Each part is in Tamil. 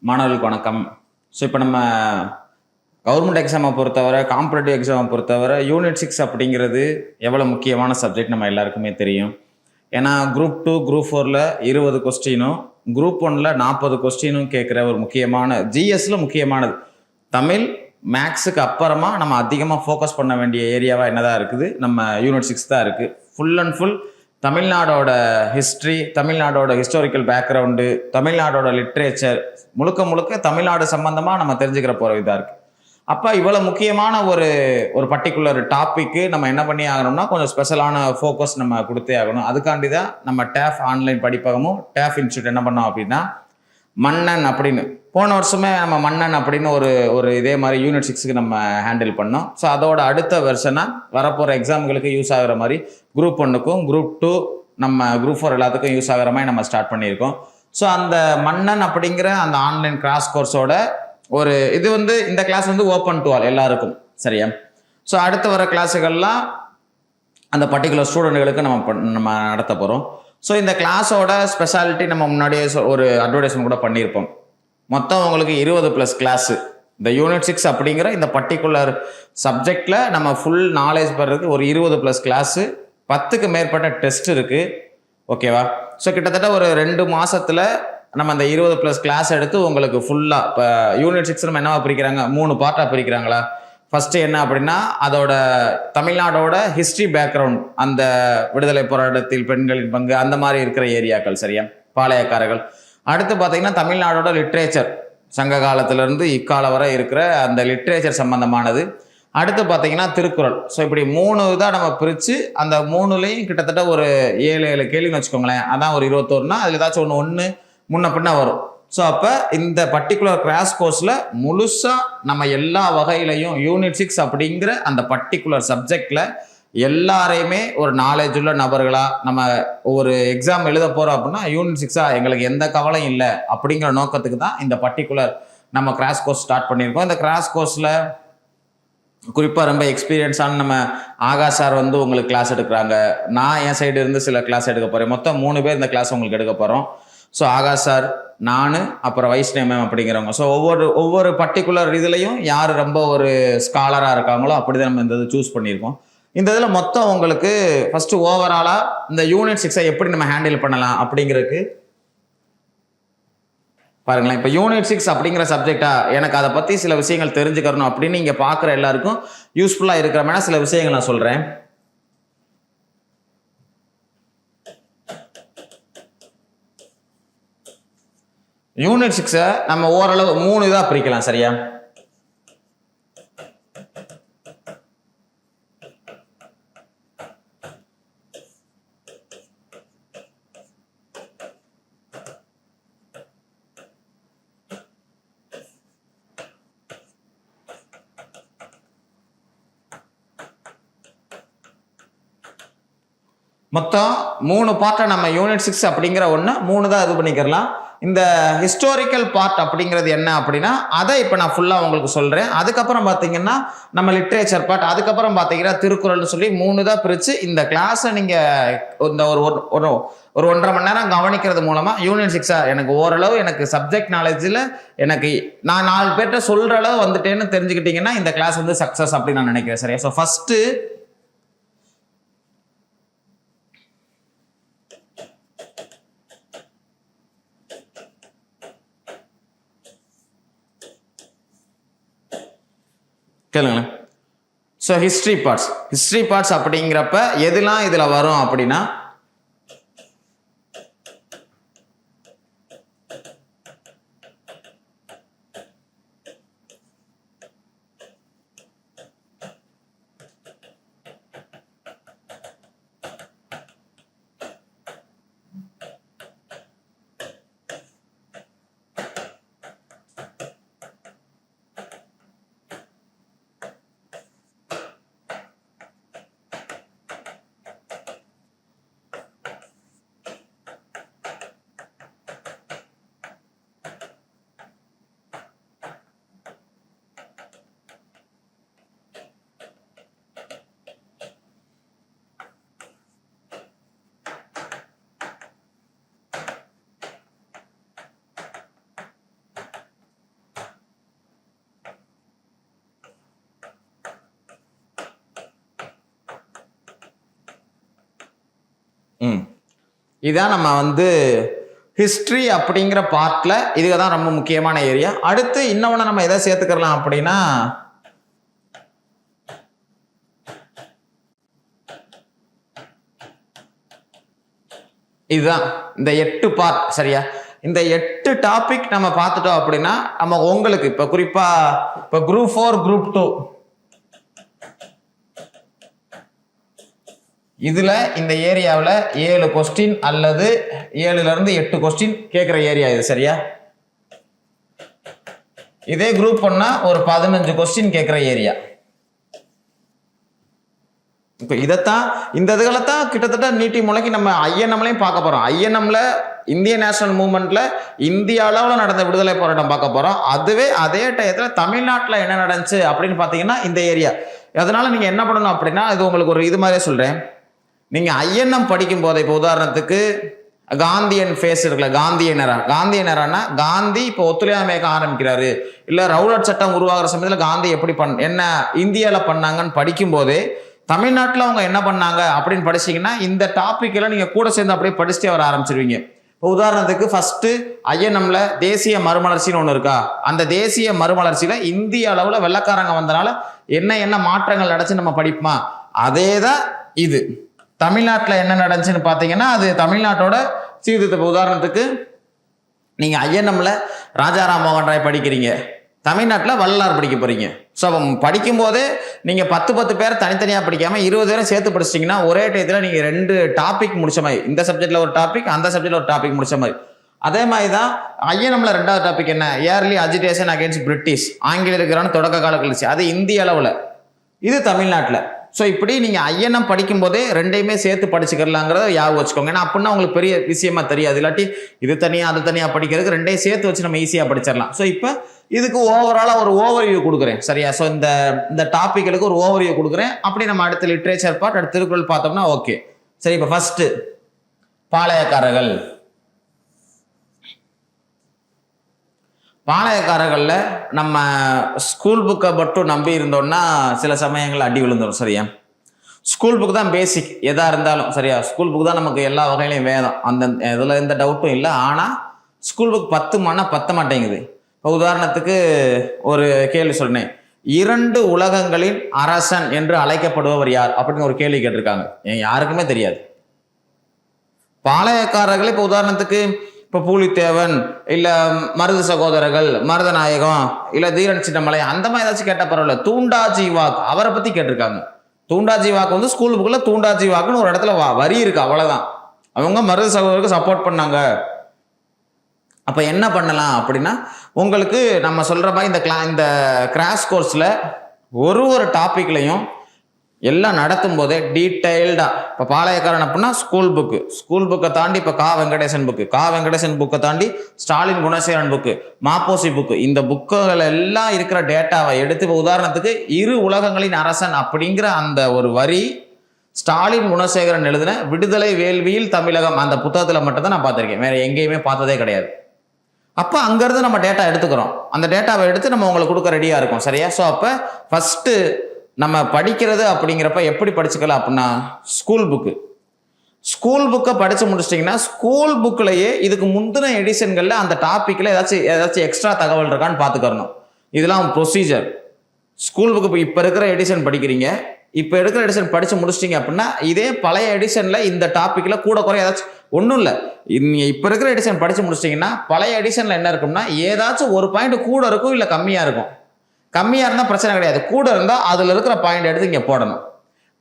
மாணவர்களுக்கு வணக்கம். ஸோ இப்போ நம்ம கவர்மெண்ட் எக்ஸாமை பொறுத்தவரை, காம்படிட்டிவ் எக்ஸாமை பொறுத்தவரை யூனிட் 6 அப்படிங்கிறது எவ்வளோ முக்கியமான சப்ஜெக்ட் நம்ம எல்லாருக்குமே தெரியும். ஏன்னா குரூப் 2, குரூப் 4ல் 20 கொஸ்டினும், குரூப் 1ல் 40 கொஸ்டினும் கேட்குற ஒரு முக்கியமான ஜிஎஸ்ல முக்கியமானது. தமிழ், மேக்ஸுக்கு அப்புறமா நம்ம அதிகமாக ஃபோக்கஸ் பண்ண வேண்டிய ஏரியாவாக என்னதான் இருக்குது, நம்ம யூனிட் 6 தான் இருக்குது. ஃபுல் அண்ட் ஃபுல் தமிழ்நாடோட ஹிஸ்ட்ரி, தமிழ்நாடோட ஹிஸ்டாரிக்கல் பேக்ரவுண்டு, தமிழ்நாடோட லிட்ரேச்சர், முழுக்க முழுக்க தமிழ்நாடு சம்பந்தமாக நம்ம தெரிஞ்சுக்கிற போகிற இதாக இருக்குது. அப்போ இவ்வளோ முக்கியமான ஒரு பர்டிகுலர் டாப்பிக்கு நம்ம என்ன பண்ணி ஆகணும்னா கொஞ்சம் ஸ்பெஷலான ஃபோக்கஸ் நம்ம கொடுத்தே ஆகணும். அதுக்காண்டி தான் நம்ம டேஃப் ஆன்லைன் படிப்பகமும் டேஃப் இன்ஸ்டியூட் என்ன பண்ணோம் அப்படின்னா, மன்னன் அப்படின்னு போன வருஷமே நம்ம மன்னன் அப்படின்னு ஒரு இதே மாதிரி யூனிட் 6க்கு நம்ம ஹேண்டில் பண்ணோம். ஸோ அதோட அடுத்த வெர்ஷனாக வரப்போகிற எக்ஸாம்களுக்கு யூஸ் ஆகிற மாதிரி குரூப் 1க்கும் குரூப் 2 நம்ம குரூப் 4 எல்லாத்துக்கும் யூஸ் ஆகிற மாதிரி நம்ம ஸ்டார்ட் பண்ணியிருக்கோம். ஸோ அந்த மன்னன் அப்படிங்கிற அந்த ஆன்லைன் கிராஸ் கோர்ஸோட இது இந்த கிளாஸ் ஓப்பன் டு ஆல் எல்லாருக்கும், சரியா? ஸோ அடுத்து வர கிளாஸுகள்லாம் அந்த பர்டிகுலர் ஸ்டூடெண்ட்களுக்கு நம்ம நடத்த போகிறோம். ஸோ இந்த கிளாஸோட ஸ்பெஷாலிட்டி நம்ம முன்னாடியே ஒரு அட்வர்டைஸ்மெண்ட் கூட பண்ணியிருப்போம். மொத்தம் உங்களுக்கு 20+ கிளாஸு. இந்த யூனிட் 6 அப்படிங்கிற இந்த பர்டிகுலர் சப்ஜெக்டில் நம்ம ஃபுல் நாலேஜ் பெறதுக்கு ஒரு 20+ கிளாஸு, 10க்கு மேற்பட்ட டெஸ்ட் இருக்குது, ஓகேவா? ஸோ கிட்டத்தட்ட ஒரு 2 மாதத்தில் நம்ம அந்த 20+ கிளாஸ் எடுத்து உங்களுக்கு ஃபுல்லாக இப்போ யூனிட் 6 நம்ம என்னவா பிரிக்கிறாங்க, 3 பார்ட்டாக பிரிக்கிறாங்களா? ஃபஸ்ட்டு என்ன அப்படின்னா, அதோட தமிழ்நாடோட ஹிஸ்ட்ரி பேக்ரவுண்ட், அந்த விடுதலை போராட்டத்தில் பெண்களின் பங்கு, அந்த மாதிரி இருக்கிற ஏரியாக்கள், சரியா? பாளையக்காரர்கள். அடுத்து பார்த்தீங்கன்னா தமிழ்நாடோட லிட்ரேச்சர், சங்க காலத்திலேருந்து இக்காலம் வரை இருக்கிற அந்த லிட்ரேச்சர் சம்பந்தமானது. அடுத்து பார்த்தீங்கன்னா திருக்குறள். ஸோ இப்படி 3 தான் நம்ம பிரித்து அந்த 3லையும் கிட்டத்தட்ட ஒரு 7 கேள்வின்னு வச்சுக்கோங்களேன். அதான் ஒரு 21னா அதில் ஏதாச்சும் ஒன்று முன்ன பின்ன வரும். ஸோ அப்போ இந்த பர்டிகுலர் கிராஸ் கோர்ஸில் முழுசாக நம்ம எல்லா வகையிலையும் யூனிட் 6 அப்படிங்கிற அந்த பர்டிகுலர் சப்ஜெக்டில் எல்லாரையுமே ஒரு நாலேஜ் உள்ள நபர்களாக நம்ம ஒரு எக்ஸாம் எழுத போகிறோம் அப்படின்னா யூனிட் 6 எங்களுக்கு எந்த கவலையும் இல்லை அப்படிங்கிற நோக்கத்துக்கு தான் இந்த பர்டிகுலர் நம்ம கிராஸ் கோர்ஸ் ஸ்டார்ட் பண்ணியிருக்கோம். இந்த கிராஸ் கோர்ஸில் குறிப்பாக ரொம்ப எக்ஸ்பீரியன்ஸான நம்ம ஆகாஷ் சார் உங்களுக்கு கிளாஸ் எடுக்கிறாங்க. நான் என் சைடு இருந்து சில கிளாஸ் எடுக்க போகிறேன். மொத்தம் 3 பேர் இந்த கிளாஸ் உங்களுக்கு எடுக்க போகிறோம். ஸோ ஆகாஷ் சார், நான், அப்புறம் வைஷ்ணவ மேம் அப்படிங்கிறவங்க. ஸோ ஒவ்வொரு பர்டிகுலர் இதுலையும் யார் ரொம்ப ஒரு ஸ்காலராக இருக்காங்களோ அப்படி தான் நம்ம இந்த இது சூஸ் பண்ணியிருக்கோம். இந்த இதில் மொத்தம் உங்களுக்கு ஃபஸ்ட்டு ஓவராலாக இந்த யூனிட் 6 எப்படி நம்ம ஹேண்டில் பண்ணலாம் அப்படிங்கிறதுக்கு பாருங்களேன். இப்போ யூனிட் 6 அப்படிங்கிற சப்ஜெக்டா எனக்கு அதை பற்றி சில விஷயங்கள் தெரிஞ்சுக்கணும் அப்படின்னு இங்கே பார்க்குற எல்லாருக்கும் யூஸ்ஃபுல்லாக இருக்கிற மாதிரி சில விஷயங்கள் நான் சொல்கிறேன். யூனிட் 6 நம்ம ஓரளவு 3 இதாக பிரிக்கலாம், சரியா? மொத்தம் 3 பார்ட்டை நம்ம யூனிட் 6 அப்படிங்கிற 3 தான் இது பண்ணிக்கிறலாம். இந்த ஹிஸ்டாரிக்கல் பார்ட் அப்படிங்கிறது என்ன அப்படின்னா அதை இப்போ நான் ஃபுல்லாக உங்களுக்கு சொல்கிறேன். அதுக்கப்புறம் பார்த்தீங்கன்னா நம்ம லிட்ரேச்சர் பார்ட், அதுக்கப்புறம் பார்த்தீங்கன்னா திருக்குறள்னு சொல்லி 3 தான் பிரித்து இந்த கிளாஸை நீங்கள் இந்த ஒரு 1.5 மணி நேரம் கவனிக்கிறது மூலமாக யூனிட் 6 எனக்கு ஓரளவு எனக்கு சப்ஜெக்ட் நாலேஜில் எனக்கு நான் 4 பேர்கிட்ட சொல்கிற அளவு வந்துட்டேன்னு தெரிஞ்சுக்கிட்டிங்கன்னா இந்த கிளாஸ் சக்ஸஸ் அப்படின்னு நான் நினைக்கிறேன், சரியா? ஸோ ஃபஸ்ட்டு கேளுங்களேன். ஸோ ஹிஸ்ட்ரி பார்ட்ஸ் அப்படிங்கிறப்ப எதுலாம் இதில் வரும் அப்படின்னா, இதான் நம்ம வந்து ஹிஸ்ட்ரி அப்படிங்கிற பார்ட்ல இதுக்கு தான் ரொம்ப முக்கியமான ஏரியா. அடுத்து இன்னொன்று நம்ம எதை சேர்த்துக்கலாம் அப்படின்னா இதுதான் இந்த 8 பார்ட். சரியா? இந்த 8 டாபிக் நம்ம பார்த்துட்டோம் அப்படின்னா நம்ம உங்களுக்கு இப்போ குறிப்பா இப்போ குரூப் 4 குரூப் 2 இதுல இந்த ஏரியாவில் 7 கொஸ்டின் அல்லது 7ல இருந்து 8 கொஸ்டின் கேட்குற ஏரியா இது. சரியா? இதே குரூப் பண்ணா ஒரு 15 கொஸ்டின் கேட்குற ஏரியா. இப்போ இதைத்தான் இந்த இதுகளை தான் கிட்டத்தட்ட நீட்டி முளைக்கு நம்ம ஐஎன்எம்லையும் பார்க்க போகிறோம். ஐஎன்எம்ல இந்திய நேஷனல் மூவ்மெண்ட்ல இந்திய அளவில் நடந்த விடுதலை போராட்டம் பார்க்க போகிறோம். அதுவே அதே டயத்தில் தமிழ்நாட்டில் என்ன நடந்துச்சு அப்படின்னு பார்த்தீங்கன்னா இந்த ஏரியா. அதனால நீங்கள் என்ன பண்ணணும் அப்படின்னா இது உங்களுக்கு ஒரு இது மாதிரியே சொல்கிறேன். நீங்கள் ஐஎன்எம் படிக்கும் போதே இப்போ உதாரணத்துக்கு காந்தியன் ஃபேஸ் இருக்குல்ல, காந்தியன் எரானா காந்தி இப்போ ஒத்துழையாமை இயக்கம் ஆரம்பிக்கிறாரு, இல்லை ரவுலட் சட்டம் உருவாகிற சமயத்தில் காந்தி எப்படி என்ன இந்தியாவில் பண்ணாங்கன்னு படிக்கும் போதே தமிழ்நாட்டில் அவங்க என்ன பண்ணாங்க அப்படின்னு படிச்சிங்கன்னா இந்த டாப்பிக்கெல்லாம் நீங்கள் கூட சேர்ந்து அப்படியே படிச்சுட்டே வர ஆரம்பிச்சிருவீங்க. இப்போ உதாரணத்துக்கு ஃபர்ஸ்ட்டு ஐஎன்எம்ல தேசிய மறுமலர்ச்சின்னு ஒன்று இருக்கா, அந்த தேசிய மறுமலர்ச்சியில் இந்திய அளவில் வெள்ளக்காரங்க வந்தனால என்ன மாற்றங்கள் நடந்துச்சு நம்ம படிப்போமா, அதே தான் இது. தமிழ்நாட்டில் என்ன நடந்துச்சுன்னு பார்த்தீங்கன்னா அது தமிழ்நாட்டோட சீர்திருத்த. உதாரணத்துக்கு நீங்கள் ஐஎன்எம்ல ராஜாராம் மோகன் ராய் படிக்கிறீங்க, தமிழ்நாட்டில் வள்ளலார் படிக்க போறீங்க. ஸோ படிக்கும் போதே நீங்கள் 10 பேர் தனித்தனியாக படிக்காமல் 20 பேரும் சேர்த்து படிச்சிட்டிங்கன்னா ஒரே டயத்தில் நீங்கள் 2 டாபிக் முடிச்ச மாதிரி, இந்த சப்ஜெக்டில் ஒரு டாபிக் அந்த சப்ஜெக்டில் ஒரு டாபிக் முடிச்ச மாதிரி. அதே மாதிரி தான் ஐஎன்எம்ல 2வது டாபிக் என்ன, ஏர்லி அஜிடேஷன் அகேன்ஸ்ட் பிரிட்டிஷ், ஆங்கிலேயருக்கான தொடக்க கால கிளர்ச்சி, அது இந்திய அளவில், இது தமிழ்நாட்டில். ஸோ இப்படி நீங்கள் ஐஎன்எம் படிக்கும் போதே 2யுமே சேர்த்து படிச்சுக்கலாங்கிறத ஞாபகம் வச்சுக்கோங்க. ஏன்னா அப்படின்னா உங்களுக்கு பெரிய விஷயமா தெரியாது. இல்லாட்டி இது தனியாக அது தனியாக படிக்கிறதுக்கு 2யும் சேர்த்து வச்சு நம்ம ஈஸியாக படிச்சிடலாம். ஸோ இப்போ இதுக்கு ஓவராலாக ஒரு ஓவர்வியூ கொடுக்குறேன். சரியா? ஸோ இந்த டாபிக்களுக்கு ஒரு ஓவர்வியூ கொடுக்குறேன். அப்படி நம்ம அடுத்த லிட்ரேச்சர் பார்ட், அடுத்த திருக்குறள் பார்த்தோம்னா ஓகே. சரி, இப்போ ஃபர்ஸ்ட் பாளையக்காரர்கள். பாளையக்காரர்களில் நம்ம ஸ்கூல் புக்கை மட்டும் நம்பி இருந்தோம்னா சில சமயங்கள் அடி விழுந்துடும். சரியா? ஸ்கூல் புக் தான் பேசிக் எதா இருந்தாலும். சரியா? ஸ்கூல் புக் தான் நமக்கு எல்லா வகையிலையும் வேதம், அந்த இதில் எந்த டவுட்டும் இல்லை. ஆனால் ஸ்கூல் புக் 10 பத்த மாட்டேங்குது. இப்போ உதாரணத்துக்கு ஒரு கேள்வி சொன்னேன், 2 உலகங்களின் அரசன் என்று அழைக்கப்படுபவர் யார் அப்படின்னு ஒரு கேள்வி கேட்டிருக்காங்க. யாருக்குமே தெரியாது. பாளையக்காரர்கள் இப்போ உதாரணத்துக்கு இப்போ பூலித்தேவன், இல்லை மருது சகோதரர்கள், மருதநாயகம், இல்லை தீரன் சின்னமலை, அந்த மாதிரி ஏதாச்சும் கேட்டால் பரவாயில்ல. தூண்டாஜி வாக் அவரை பற்றி கேட்டிருக்காங்க. தூண்டாஜி வாக்கு வந்து ஸ்கூல் புக்கில் தூண்டாஜி வாக்குன்னு ஒரு இடத்துல வரி இருக்கு, அவ்வளோதான். அவங்க மருது சகோதரருக்கு சப்போர்ட் பண்ணாங்க. அப்போ என்ன பண்ணலாம் அப்படின்னா உங்களுக்கு நம்ம சொல்கிற மாதிரி இந்த கிராஷ் கோர்ஸில் ஒரு டாப்பிக்லையும் எல்லாம் நடத்தும் போதே டீட்டெயில்டாக, இப்போ பாளையக்காரன் அப்படின்னா ஸ்கூல் புக்கை தாண்டி இப்போ வெங்கடேசன் புக்கை தாண்டி ஸ்டாலின் குணசேகரன் புக்கு, மாப்போசி புக்கு, இந்த புக்குகள் எல்லாம் இருக்கிற டேட்டாவை எடுத்து இப்போ உதாரணத்துக்கு 2 உலகங்களின் அரசன் அப்படிங்கிற அந்த ஒரு வரி ஸ்டாலின் குணசேகரன் எழுதின விடுதலை வேள்வியில் தமிழகம் அந்த புத்தகத்தில் மட்டும்தான் நான் பார்த்துருக்கேன், வேற எங்கேயுமே பார்த்ததே கிடையாது. அப்போ அங்கேருந்து நம்ம டேட்டா எடுத்துக்கிறோம், அந்த டேட்டாவை எடுத்து நம்ம உங்களுக்கு கொடுக்க ரெடியாக இருக்கும். சரியா? ஸோ அப்போ ஃபஸ்ட்டு நம்ம படிக்கிறது அப்படிங்கிறப்ப எப்படி படிச்சுக்கலாம் அப்படின்னா ஸ்கூல் புக்கை படித்து முடிச்சிட்டிங்கன்னா ஸ்கூல் புக்கிலேயே இதுக்கு முந்தின எடிஷன்களில் அந்த டாப்பிக்கில் ஏதாச்சும் எக்ஸ்ட்ரா தகவல் இருக்கான்னு பார்த்துக்கறணும். இதெல்லாம் ப்ரொசீஜர். ஸ்கூல் புக்கு இப்போ இருக்கிற எடிஷன் படிக்கிறீங்க, இப்போ எடுக்கிற எடிஷன் படித்து முடிச்சிட்டிங்க அப்படின்னா இதே பழைய எடிஷனில் இந்த டாப்பிக்கில் கூட குறை ஏதாச்சும் ஒன்றும் இல்லை. நீங்கள் இப்போ இருக்கிற எடிஷன் படித்து முடிச்சிட்டிங்கன்னா பழைய எடிஷனில் என்ன இருக்கும்னா ஏதாச்சும் ஒரு பாயிண்ட் கூட இருக்கும், இல்லை கம்மியாக இருக்கும். கம்மியாக இருந்தால் பிரச்சனை கிடையாது, கூட இருந்தால் அதில் இருக்கிற பாயிண்ட் எடுத்து இங்கே போடணும்.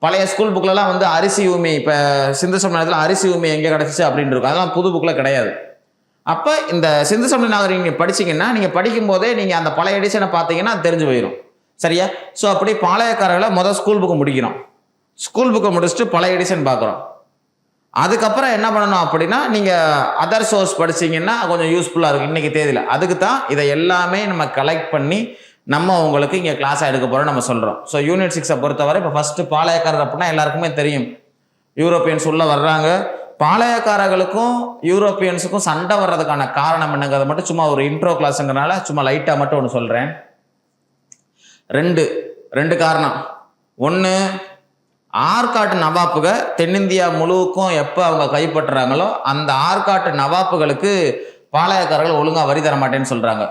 பழைய ஸ்கூல் புக்கிலலாம் வந்து அரிசி ஊமி, இப்போ சிந்து சமயத்தில் அரிசி ஊமி எங்கே கிடச்சிச்சு அப்படின்னு இருக்கும், அதெல்லாம் புது புக்கில் கிடையாது. அப்போ இந்த சிந்து சமய நாகரிகம் நீங்கள் படிச்சிங்கன்னா நீங்கள் படிக்கும் போதே நீங்கள் அந்த பழைய எடிஷனை பார்த்தீங்கன்னா அது தெரிஞ்சு போயிடும். சரியா? ஸோ அப்படி பாளையக்காரர்களை ஸ்கூல் புக்கை முடிக்கணும். ஸ்கூல் புக்கை முடிச்சுட்டு பழைய எடிஷன் பார்க்குறோம். அதுக்கப்புறம் என்ன பண்ணணும் அப்படின்னா நீங்கள் அதர் சோர்ஸ் படிச்சிங்கன்னா கொஞ்சம் யூஸ்ஃபுல்லாக இருக்கும் இன்றைக்கி தேதியில். அதுக்கு தான் இதை எல்லாமே நம்ம கலெக்ட் பண்ணி நம்ம உங்களுக்கு இங்கே கிளாஸாக எடுக்க போகிறோம் நம்ம சொல்கிறோம். ஸோ யூனிட் 6 பொறுத்தவரை இப்போ ஃபஸ்ட்டு பாளையக்காரர் அப்படின்னா எல்லாருக்குமே தெரியும், யூரோப்பியன்ஸ் உள்ளே வர்றாங்க. பாளையக்காரர்களுக்கும் யூரோப்பியன்ஸுக்கும் சண்டை வர்றதுக்கான காரணம் என்னங்கிறத மட்டும் சும்மா ஒரு இன்ட்ரோ கிளாஸுங்கிறனால சும்மா லைட்டாக மட்டும் ஒன்று சொல்கிறேன். ரெண்டு காரணம். ஒன்று, ஆற்காட்டு நவாப்புக தென்னிந்தியா முழுவதுக்கும் எப்போ அவங்க கைப்பற்றுறாங்களோ அந்த ஆற்காட்டு நவாப்புகளுக்கு பாளையக்காரர்கள் ஒழுங்காக வரி தர மாட்டேன்னு சொல்கிறாங்க.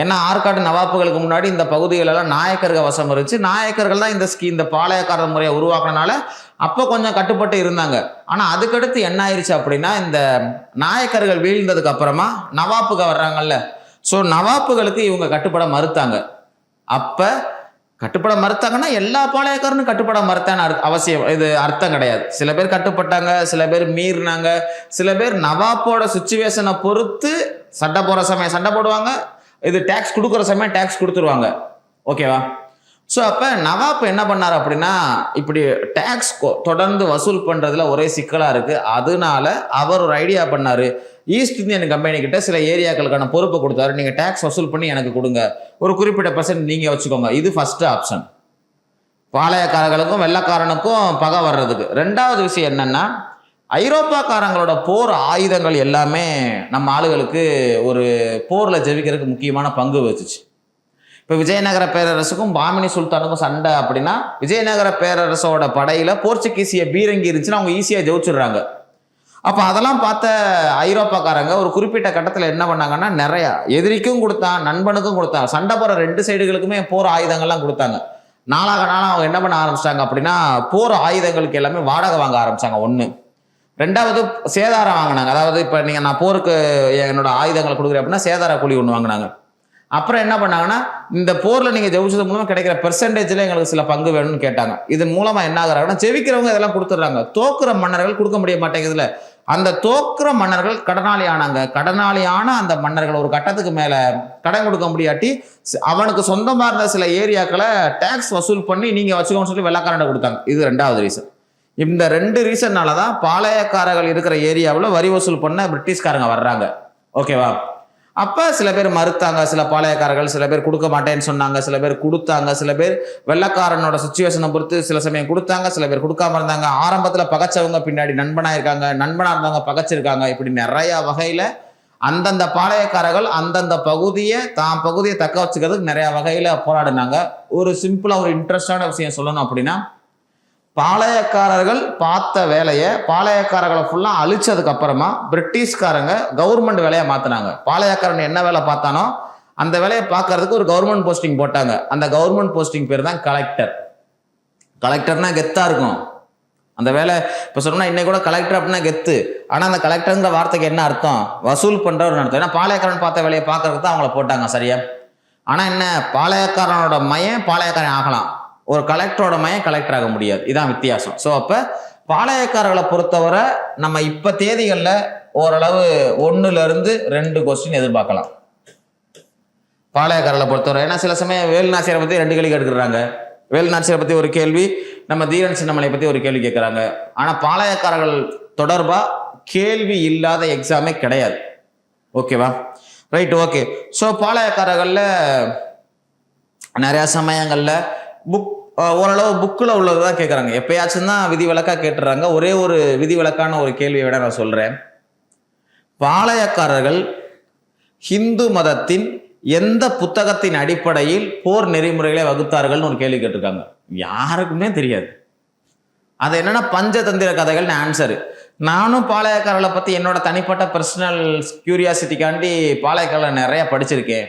ஏன்னா ஆற்காட்டு நவாப்புகளுக்கு முன்னாடி இந்த பகுதிகளெல்லாம் நாயக்கர்கள் வசம் இருந்துச்சு. நாயக்கர்கள் தான் இந்த பாளையக்காரர் முறையை உருவாக்குனனால அப்போ கொஞ்சம் கட்டுப்பட்டு இருந்தாங்க. ஆனால் அதுக்கடுத்து என்ன ஆயிடுச்சு அப்படின்னா, இந்த நாயக்கர்கள் வீழ்ந்ததுக்கு அப்புறமா நவாப்புக வர்றாங்கல்ல, ஸோ நவாப்புகளுக்கு இவங்க கட்டுப்பட மறுத்தாங்க. அப்போ கட்டுப்பட மறுத்தாங்கன்னா எல்லா பாளையக்காரனும் கட்டுப்பட மறுத்தான்னு அவசியம் இது அர்த்தம் கிடையாது. சில பேர் கட்டுப்பட்டாங்க, சில பேர் மீறினாங்க, சில பேர் நவாப்போட சுச்சுவேஷனை பொறுத்து சண்டை போடுற சமயம் சண்டை போடுவாங்க, இது டேக்ஸ் கொடுக்குற சமயம் டேக்ஸ் கொடுத்துருவாங்க. ஓகேவா? ஸோ அப்போ நவாப் என்ன பண்ணார் அப்படின்னா, இப்படி டேக்ஸ் தொடர்ந்து வசூல் பண்ணுறதுல ஒரே சிக்கலாக இருக்குது. அதனால அவர் ஒரு ஐடியா பண்ணார். ஈஸ்ட் இந்தியன் கம்பெனிக்கிட்ட சில ஏரியாக்களுக்கான பொறுப்பை கொடுத்தாரு. நீங்கள் டேக்ஸ் வசூல் பண்ணி எனக்கு கொடுங்க, ஒரு குறிப்பிட்ட % நீங்கள் வச்சுக்கோங்க. இது ஃபர்ஸ்ட் ஆப்ஷன், பாளையக்காரர்களுக்கும் வெள்ளக்காரனுக்கும் பகை வர்றதுக்கு. ரெண்டாவது விஷயம் என்னன்னா, ஐரோப்பாக்காரங்களோட போர் ஆயுதங்கள் எல்லாமே நம்ம ஆளுகளுக்கு ஒரு போரில் ஜெயிக்கிறதுக்கு முக்கியமான பங்கு வச்சுச்சு. இப்போ விஜயநகர பேரரசுக்கும் பாமினி சுல்தானுக்கும் சண்டை அப்படின்னா, விஜயநகர பேரரசோட படையில் போர்ச்சுகீசிய பீரங்கி இருந்துச்சுன்னா அவங்க ஈஸியாக ஜெயிச்சுடுறாங்க. அப்போ அதெல்லாம் பார்த்த ஐரோப்பாக்காரங்க ஒரு குறிப்பிட்ட கட்டத்தில் என்ன பண்ணாங்கன்னா, நிறையா எதிரிக்கும் கொடுத்தான், நண்பனுக்கும் கொடுத்தான், சண்டை போகிற 2 சைடுகளுக்குமே போர் ஆயுதங்கள்லாம் கொடுத்தாங்க. நாளாக அவங்க என்ன பண்ண ஆரம்பிச்சிட்டாங்க அப்படின்னா, போர் ஆயுதங்களுக்கு எல்லாமே வாடகை வாங்க ஆரம்பிச்சாங்க. ஒன்று. ரெண்டாவது சேதாரம் வாங்கினாங்க. அதாவது இப்போ நான் போருக்கு என்னோட ஆயுதங்களை கொடுக்குறேன் அப்படின்னா சேதார கூலி ஒன்று வாங்கினாங்க. அப்புறம் என்ன பண்ணாங்கன்னா, இந்த போரில் நீங்கள் ஜெயிச்சது மூலமாக கிடைக்கிற பெர்சன்டேஜில் எங்களுக்கு சில பங்கு வேணும்னு கேட்டாங்க. இது மூலமாக என்ன ஆகுறாங்கன்னா, ஜெயிக்கிறவங்க இதெல்லாம் கொடுத்துட்றாங்க, தோக்குற மன்னர்கள் கொடுக்க முடிய மாட்டேங்குதுல. அந்த தோக்குற மன்னர்கள் கடனாளி ஆனாங்க. கடனாளியான அந்த மன்னர்கள் ஒரு கட்டத்துக்கு மேலே கடன் கொடுக்க முடியாட்டி அவனுக்கு சொந்தமாக இருந்த சில ஏரியாக்களை டேக்ஸ் வசூல் பண்ணி நீங்கள் வச்சுக்கோன்னு சொல்லி வெள்ளக்காரனை கொடுத்தாங்க. இது ரெண்டாவது ரீசன். இந்த 2 ரீசன்னால தான் பாளையக்காரர்கள் இருக்கிற ஏரியாவில் வரி வசூல் பண்ண பிரிட்டிஷ்காரங்க வர்றாங்க. ஓகேவா? அப்போ சில பேர் மறுத்தாங்க, சில பாளையக்காரர்கள், சில பேர் கொடுக்க மாட்டேன்னு சொன்னாங்க, சில பேர் கொடுத்தாங்க, சில பேர் வெள்ளக்காரனோட சுச்சுவேஷனை பொறுத்து சில சமயம் கொடுத்தாங்க, சில பேர் கொடுக்காம இருந்தாங்க. ஆரம்பத்தில் பகைச்சவங்க பின்னாடி நண்பனாக இருக்காங்க, நண்பனாக இருந்தவங்க பகைச்சிருக்காங்க. இப்படி நிறையா வகையில் அந்தந்த பாளையக்காரர்கள் அந்தந்த பகுதியை தக்க வச்சுக்கிறதுக்கு நிறையா வகையில் போராடினாங்க. ஒரு சிம்பிளாக ஒரு இன்ட்ரெஸ்டான விஷயம் சொல்லணும் அப்படின்னா, பாளையக்காரர்கள் பார்த்த வேலையை பாளையக்காரர்களை ஃபுல்லாக அழிச்சதுக்கு அப்புறமா பிரிட்டிஷ்காரங்க கவர்மெண்ட் வேலையை மாற்றினாங்க. பாளையக்காரன் என்ன வேலை பார்த்தானோ அந்த வேலையை பார்க்கறதுக்கு ஒரு கவர்மெண்ட் போஸ்டிங் போட்டாங்க. அந்த கவர்மெண்ட் போஸ்டிங் பேர் தான் கலெக்டர். கலெக்டர்னா கெத்தாக இருக்கும் அந்த வேலை. இப்போ சொன்னா இன்னைக்கு கூட கலெக்டர் அப்படின்னா கெத்து. ஆனால் அந்த கலெக்டருங்கிற வார்த்தைக்கு என்ன அர்த்தம்? வசூல் பண்ணுறவர் அர்த்தம். ஏன்னா பாளையக்காரன் பார்த்த வேலையை பார்க்கறதுக்கு தான் அவங்கள போட்டாங்க. சரியா? ஆனால் என்ன, பாளையக்காரனோட மையம் பாளையக்காரன் ஆகலாம், ஒரு கலெக்டரோட மையம் கலெக்டர் ஆக முடியாது. இதான் வித்தியாசம். ஸோ அப்போ பாளையக்காரர்களை பொறுத்தவரை நம்ம இப்போ தேதிகளில் ஓரளவு 1லேருந்து 2 கொஸ்டின் எதிர்பார்க்கலாம் பாளையக்காரர்களை பொறுத்தவரை. ஏன்னா சில சமயம் வேலுநாச்சியாரை பற்றி 2 கேள்வி கேட்குறாங்க, வேலுநாச்சியாரை பற்றி ஒரு கேள்வி, நம்ம தீரன் சின்னமலை பற்றி ஒரு கேள்வி கேட்குறாங்க. ஆனால் பாளையக்காரர்கள் தொடர்பாக கேள்வி இல்லாத எக்ஸாமே கிடையாது. ஓகேவா? Right, okay. ஸோ பாளையக்காரர்களில் நிறையா சமயங்களில் ஓரளவு புக்கில் உள்ளது தான் கேட்குறாங்க. எப்பயாச்சும் தான் விதிவிலக்காக கேட்டுறாங்க. ஒரே ஒரு விதிவிலக்கான ஒரு கேள்வியை விட நான் சொல்கிறேன். பாளையக்காரர்கள் ஹிந்து மதத்தின் எந்த புத்தகத்தின் அடிப்படையில் போர் நெறிமுறைகளை வகுத்தார்கள்னு ஒரு கேள்வி கேட்டிருக்காங்க. யாருக்குமே தெரியாது. அது என்னன்னா பஞ்சதந்திர கதைகள்னு ஆன்சரு. நானும் பாளையக்காரர்களை பற்றி என்னோட தனிப்பட்ட பர்சனல் கியூரியாசிட்டிக்காண்டி பாளையக்காரர்களை நிறையா படிச்சிருக்கேன்,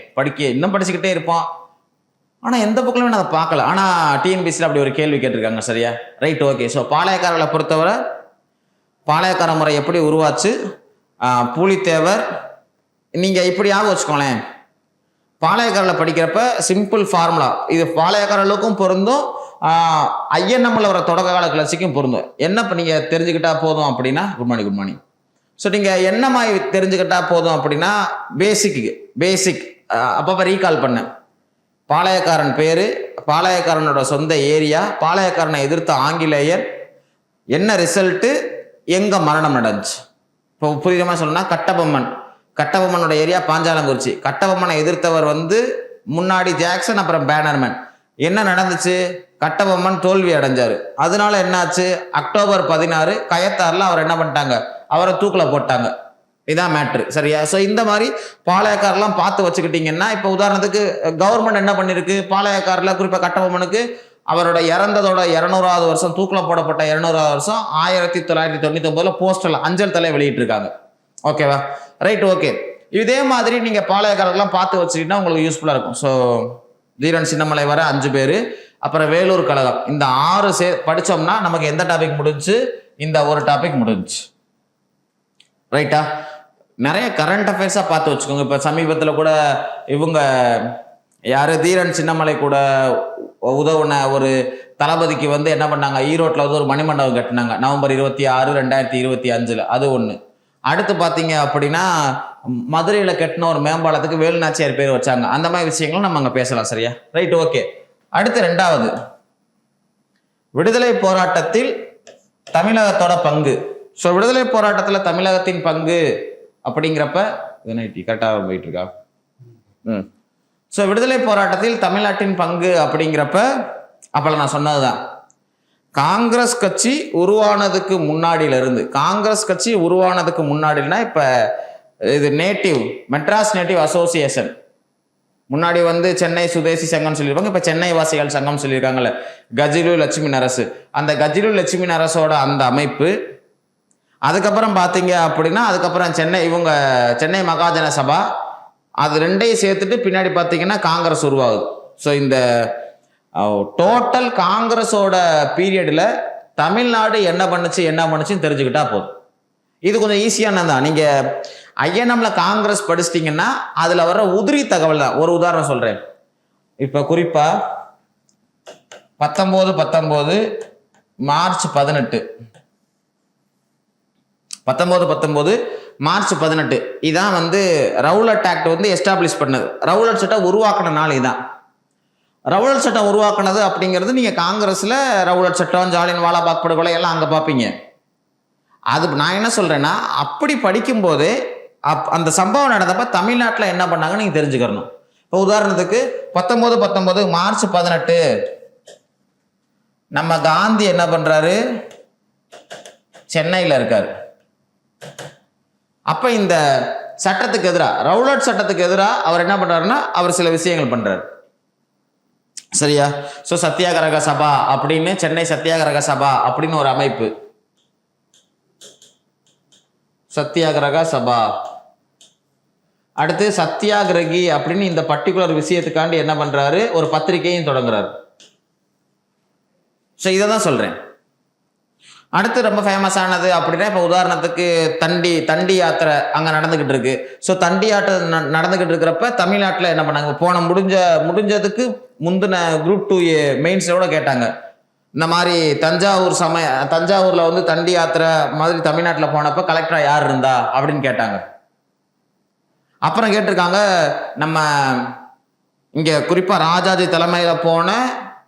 இன்னும் படிச்சுக்கிட்டே இருப்போம். ஆனால் எந்த புக்கிலுமே நான் அதை பார்க்கல. ஆனால் டிஎன்பிசியில் அப்படி ஒரு கேள்வி கேட்டிருக்காங்க. சரியா? Right, okay. ஸோ பாளையக்காரர்களை பொறுத்தவரை பாளையக்கார முறை எப்படி உருவாச்சு, பூலித்தேவர், நீங்கள் இப்படியாக வச்சுக்கோங்களேன். பாளையக்காரர்களை படிக்கிறப்ப சிம்பிள் ஃபார்முலா, இது பாளையக்காரர்களுக்கும் பொருந்தும், ஐஎன்எம்மில் வர தொடக்க கால கிளர்ச்சிக்கும் பொருந்தும். என்ன இப்போ நீங்கள் தெரிஞ்சுக்கிட்டா போதும் அப்படின்னா, குட் மார்னிங். ஸோ நீங்கள் என்ன மாதிரி தெரிஞ்சுக்கிட்டா போதும் அப்படின்னா, பேசிக் அப்பப்போ ரீகால் பண்ண பாளையக்காரன் பேர், பாளையக்காரனோட சொந்த ஏரியா, பாளையக்காரனை எதிர்த்த ஆங்கிலேயர், என்ன ரிசல்ட்டு, எங்கே மரணம் நடந்துச்சு. இப்போ புரியுதமாக சொல்லணும்னா, கட்டபொம்மனோட ஏரியா பாஞ்சாலங்குறிச்சி. கட்டபொம்மனை எதிர்த்தவர் முன்னாடி ஜாக்சன், அப்புறம் பேனர்மேன். என்ன நடந்துச்சு? கட்டபொம்மன் தோல்வி அடைஞ்சாரு. அதனால என்னாச்சு? அக்டோபர் 16 கயத்தாரில் அவர் என்ன பண்ணிட்டாங்க, அவரை தூக்கில் போட்டாங்க. இதான் மேட்ரு. சரியா? ஸோ இந்த மாதிரி பாளையக்காரெல்லாம் பார்த்து வச்சுக்கிட்டீங்கன்னா, இப்போ உதாரணத்துக்கு கவர்மெண்ட் என்ன பண்ணியிருக்கு, பாளையக்காரில் குறிப்பாக கட்டபொம்மனுக்கு அவரோட இறந்ததோட 200வது வருஷம், தூக்கில் போடப்பட்ட 200வது வருஷம் 1999 போஸ்டல் அஞ்சல் தலை வெளியிட்டிருக்காங்க. ஓகேவா? Right, okay. இதே மாதிரி நீங்கள் பாளையக்காரர்லாம் பார்த்து வச்சுக்கிட்டா உங்களுக்கு யூஸ்ஃபுல்லாக இருக்கும். ஸோ தீரன் சின்னமலை வர 5 பேர், அப்புறம் வேலூர் கழகம், இந்த 6 படித்தோம்னா நமக்கு எந்த டாபிக் முடிஞ்சு? இந்த ஒரு டாபிக் முடிஞ்சு. ரைட்டா? நிறைய கரண்ட் அஃபேர்ஸாக பார்த்து வச்சுக்கோங்க. இப்போ சமீபத்தில் கூட இவங்க யார், தீரன் சின்னமலை கூட உதவுன ஒரு தளபதிக்கு வந்து என்ன பண்ணாங்க, ஈரோட்டில் வந்து ஒரு மணிமண்டபம் கட்டினாங்க நவம்பர் 26, 2025. அது ஒன்று. அடுத்து பார்த்தீங்க அப்படின்னா மதுரையில் கட்டின ஒரு மேம்பாலத்துக்கு வேலுநாச்சியார் பேர் வச்சாங்க. அந்த மாதிரி விஷயங்களும் நம்ம அங்கே பேசலாம். சரியா? Right, okay. அடுத்து 2வது, விடுதலை போராட்டத்தில் தமிழகத்தோட பங்கு. ஸோ விடுதலை போராட்டத்தில் தமிழகத்தின் பங்கு அப்படிங்கிறப்ப கரெக்டாக போயிட்டு இருக்கா? ஸோ விடுதலை போராட்டத்தில் தமிழ்நாட்டின் பங்கு அப்படிங்கிறப்ப அப்போல்லாம் நான் சொன்னதுதான், காங்கிரஸ் கட்சி உருவானதுக்கு முன்னாடியிலிருந்து, காங்கிரஸ் கட்சி உருவானதுக்கு முன்னாடினா இப்போ இது நேட்டிவ் மெட்ராஸ் நேட்டிவ் அசோசியேஷன், முன்னாடி வந்து சென்னை சுதேசி சங்கம் சொல்லியிருப்பாங்க, இப்போ சென்னை வாசிகள் சங்கம் சொல்லியிருக்காங்கல்ல, கஜிலு லட்சுமி நரசு, அந்த கஜிலு லட்சுமி நரசோட அந்த அமைப்பு. அதுக்கப்புறம் பார்த்தீங்க அப்படின்னா அதுக்கப்புறம் சென்னை மகாஜன சபா, அது ரெண்டையும் சேர்த்துட்டு பின்னாடி பார்த்தீங்கன்னா காங்கிரஸ் உருவாகுது. ஸோ இந்த டோட்டல் காங்கிரஸோட பீரியடில் தமிழ்நாடு என்ன பண்ணுச்சுன்னு தெரிஞ்சுக்கிட்டா போதும். இது கொஞ்சம் ஈஸியானதான். நீங்கள் ஐஎன்எம்ல காங்கிரஸ் படிச்சிட்டிங்கன்னா அதில் வர்ற உதிரி தகவல் தான். ஒரு உதாரணம் சொல்கிறேன். இப்போ குறிப்பாக 19 மார்ச் 18 மார்ச் 18 இதான் வந்து ரவுலட் ஆக்ட் வந்து எஸ்டாப்ளிஷ் பண்ணது. ரவுலட் சட்டம் உருவாக்கின நாள் இதான். ரவுலட் சட்டம் உருவாக்குனது அப்படிங்கிறது நீங்கள் காங்கிரஸில் ரவுலட் சட்டம், ஜாலியன் வாலாபாக் படுகொலை எல்லாம் அங்கே பார்ப்பீங்க. அது நான் என்ன சொல்கிறேன்னா, அப்படி படிக்கும்போது அந்த சம்பவம் நடந்தப்ப தமிழ்நாட்டில் என்ன பண்ணாங்கன்னு நீங்கள் தெரிஞ்சுக்கணும். இப்போ உதாரணத்துக்கு 19 மார்ச் 18 நம்ம காந்தி என்ன பண்ணுறாரு, சென்னையில் இருக்கார். அப்போ இந்த சட்டத்துக்கு எதிராக, ரவுலட் சட்டத்துக்கு எதிராக அவர் என்ன பண்ணுறாருன்னா அவர் சில விஷயங்கள் பண்ணுறாரு. சரியா? ஸோ சத்தியாகிரக சபா அப்படின்னு, சென்னை சத்தியாகிரக சபா அப்படின்னு ஒரு அமைப்பு, சத்தியாகிரக சபா. அடுத்து சத்தியாகிரகி அப்படின்னு இந்த பர்டிகுலர் விஷயத்துக்காண்டி என்ன பண்றாரு, ஒரு பத்திரிகையும் தொடங்குறாரு. ஸோ இதை தான் சொல்றேன். அடுத்து ரொம்ப ஃபேமஸானது அப்படின்னா இப்போ உதாரணத்துக்கு தண்டி யாத்திரை அங்கே நடந்துக்கிட்டு இருக்கு. ஸோ தண்டி யாத்திரை நடந்துக்கிட்டு இருக்கிறப்ப தமிழ்நாட்டில் என்ன பண்ணாங்க, போன முடிஞ்சதுக்கு முந்தின குரூப் 2 மெயின்ஸோட கேட்டாங்க, இந்த மாதிரி தஞ்சாவூரில் வந்து தண்டி யாத்திரை மாதிரி தமிழ்நாட்டில் போனப்போ கலெக்டராக யார் இருந்தா அப்படின்னு கேட்டாங்க. அப்புறம் கேட்டிருக்காங்க, நம்ம இங்கே குறிப்பாக ராஜாஜி தலைமையில் போன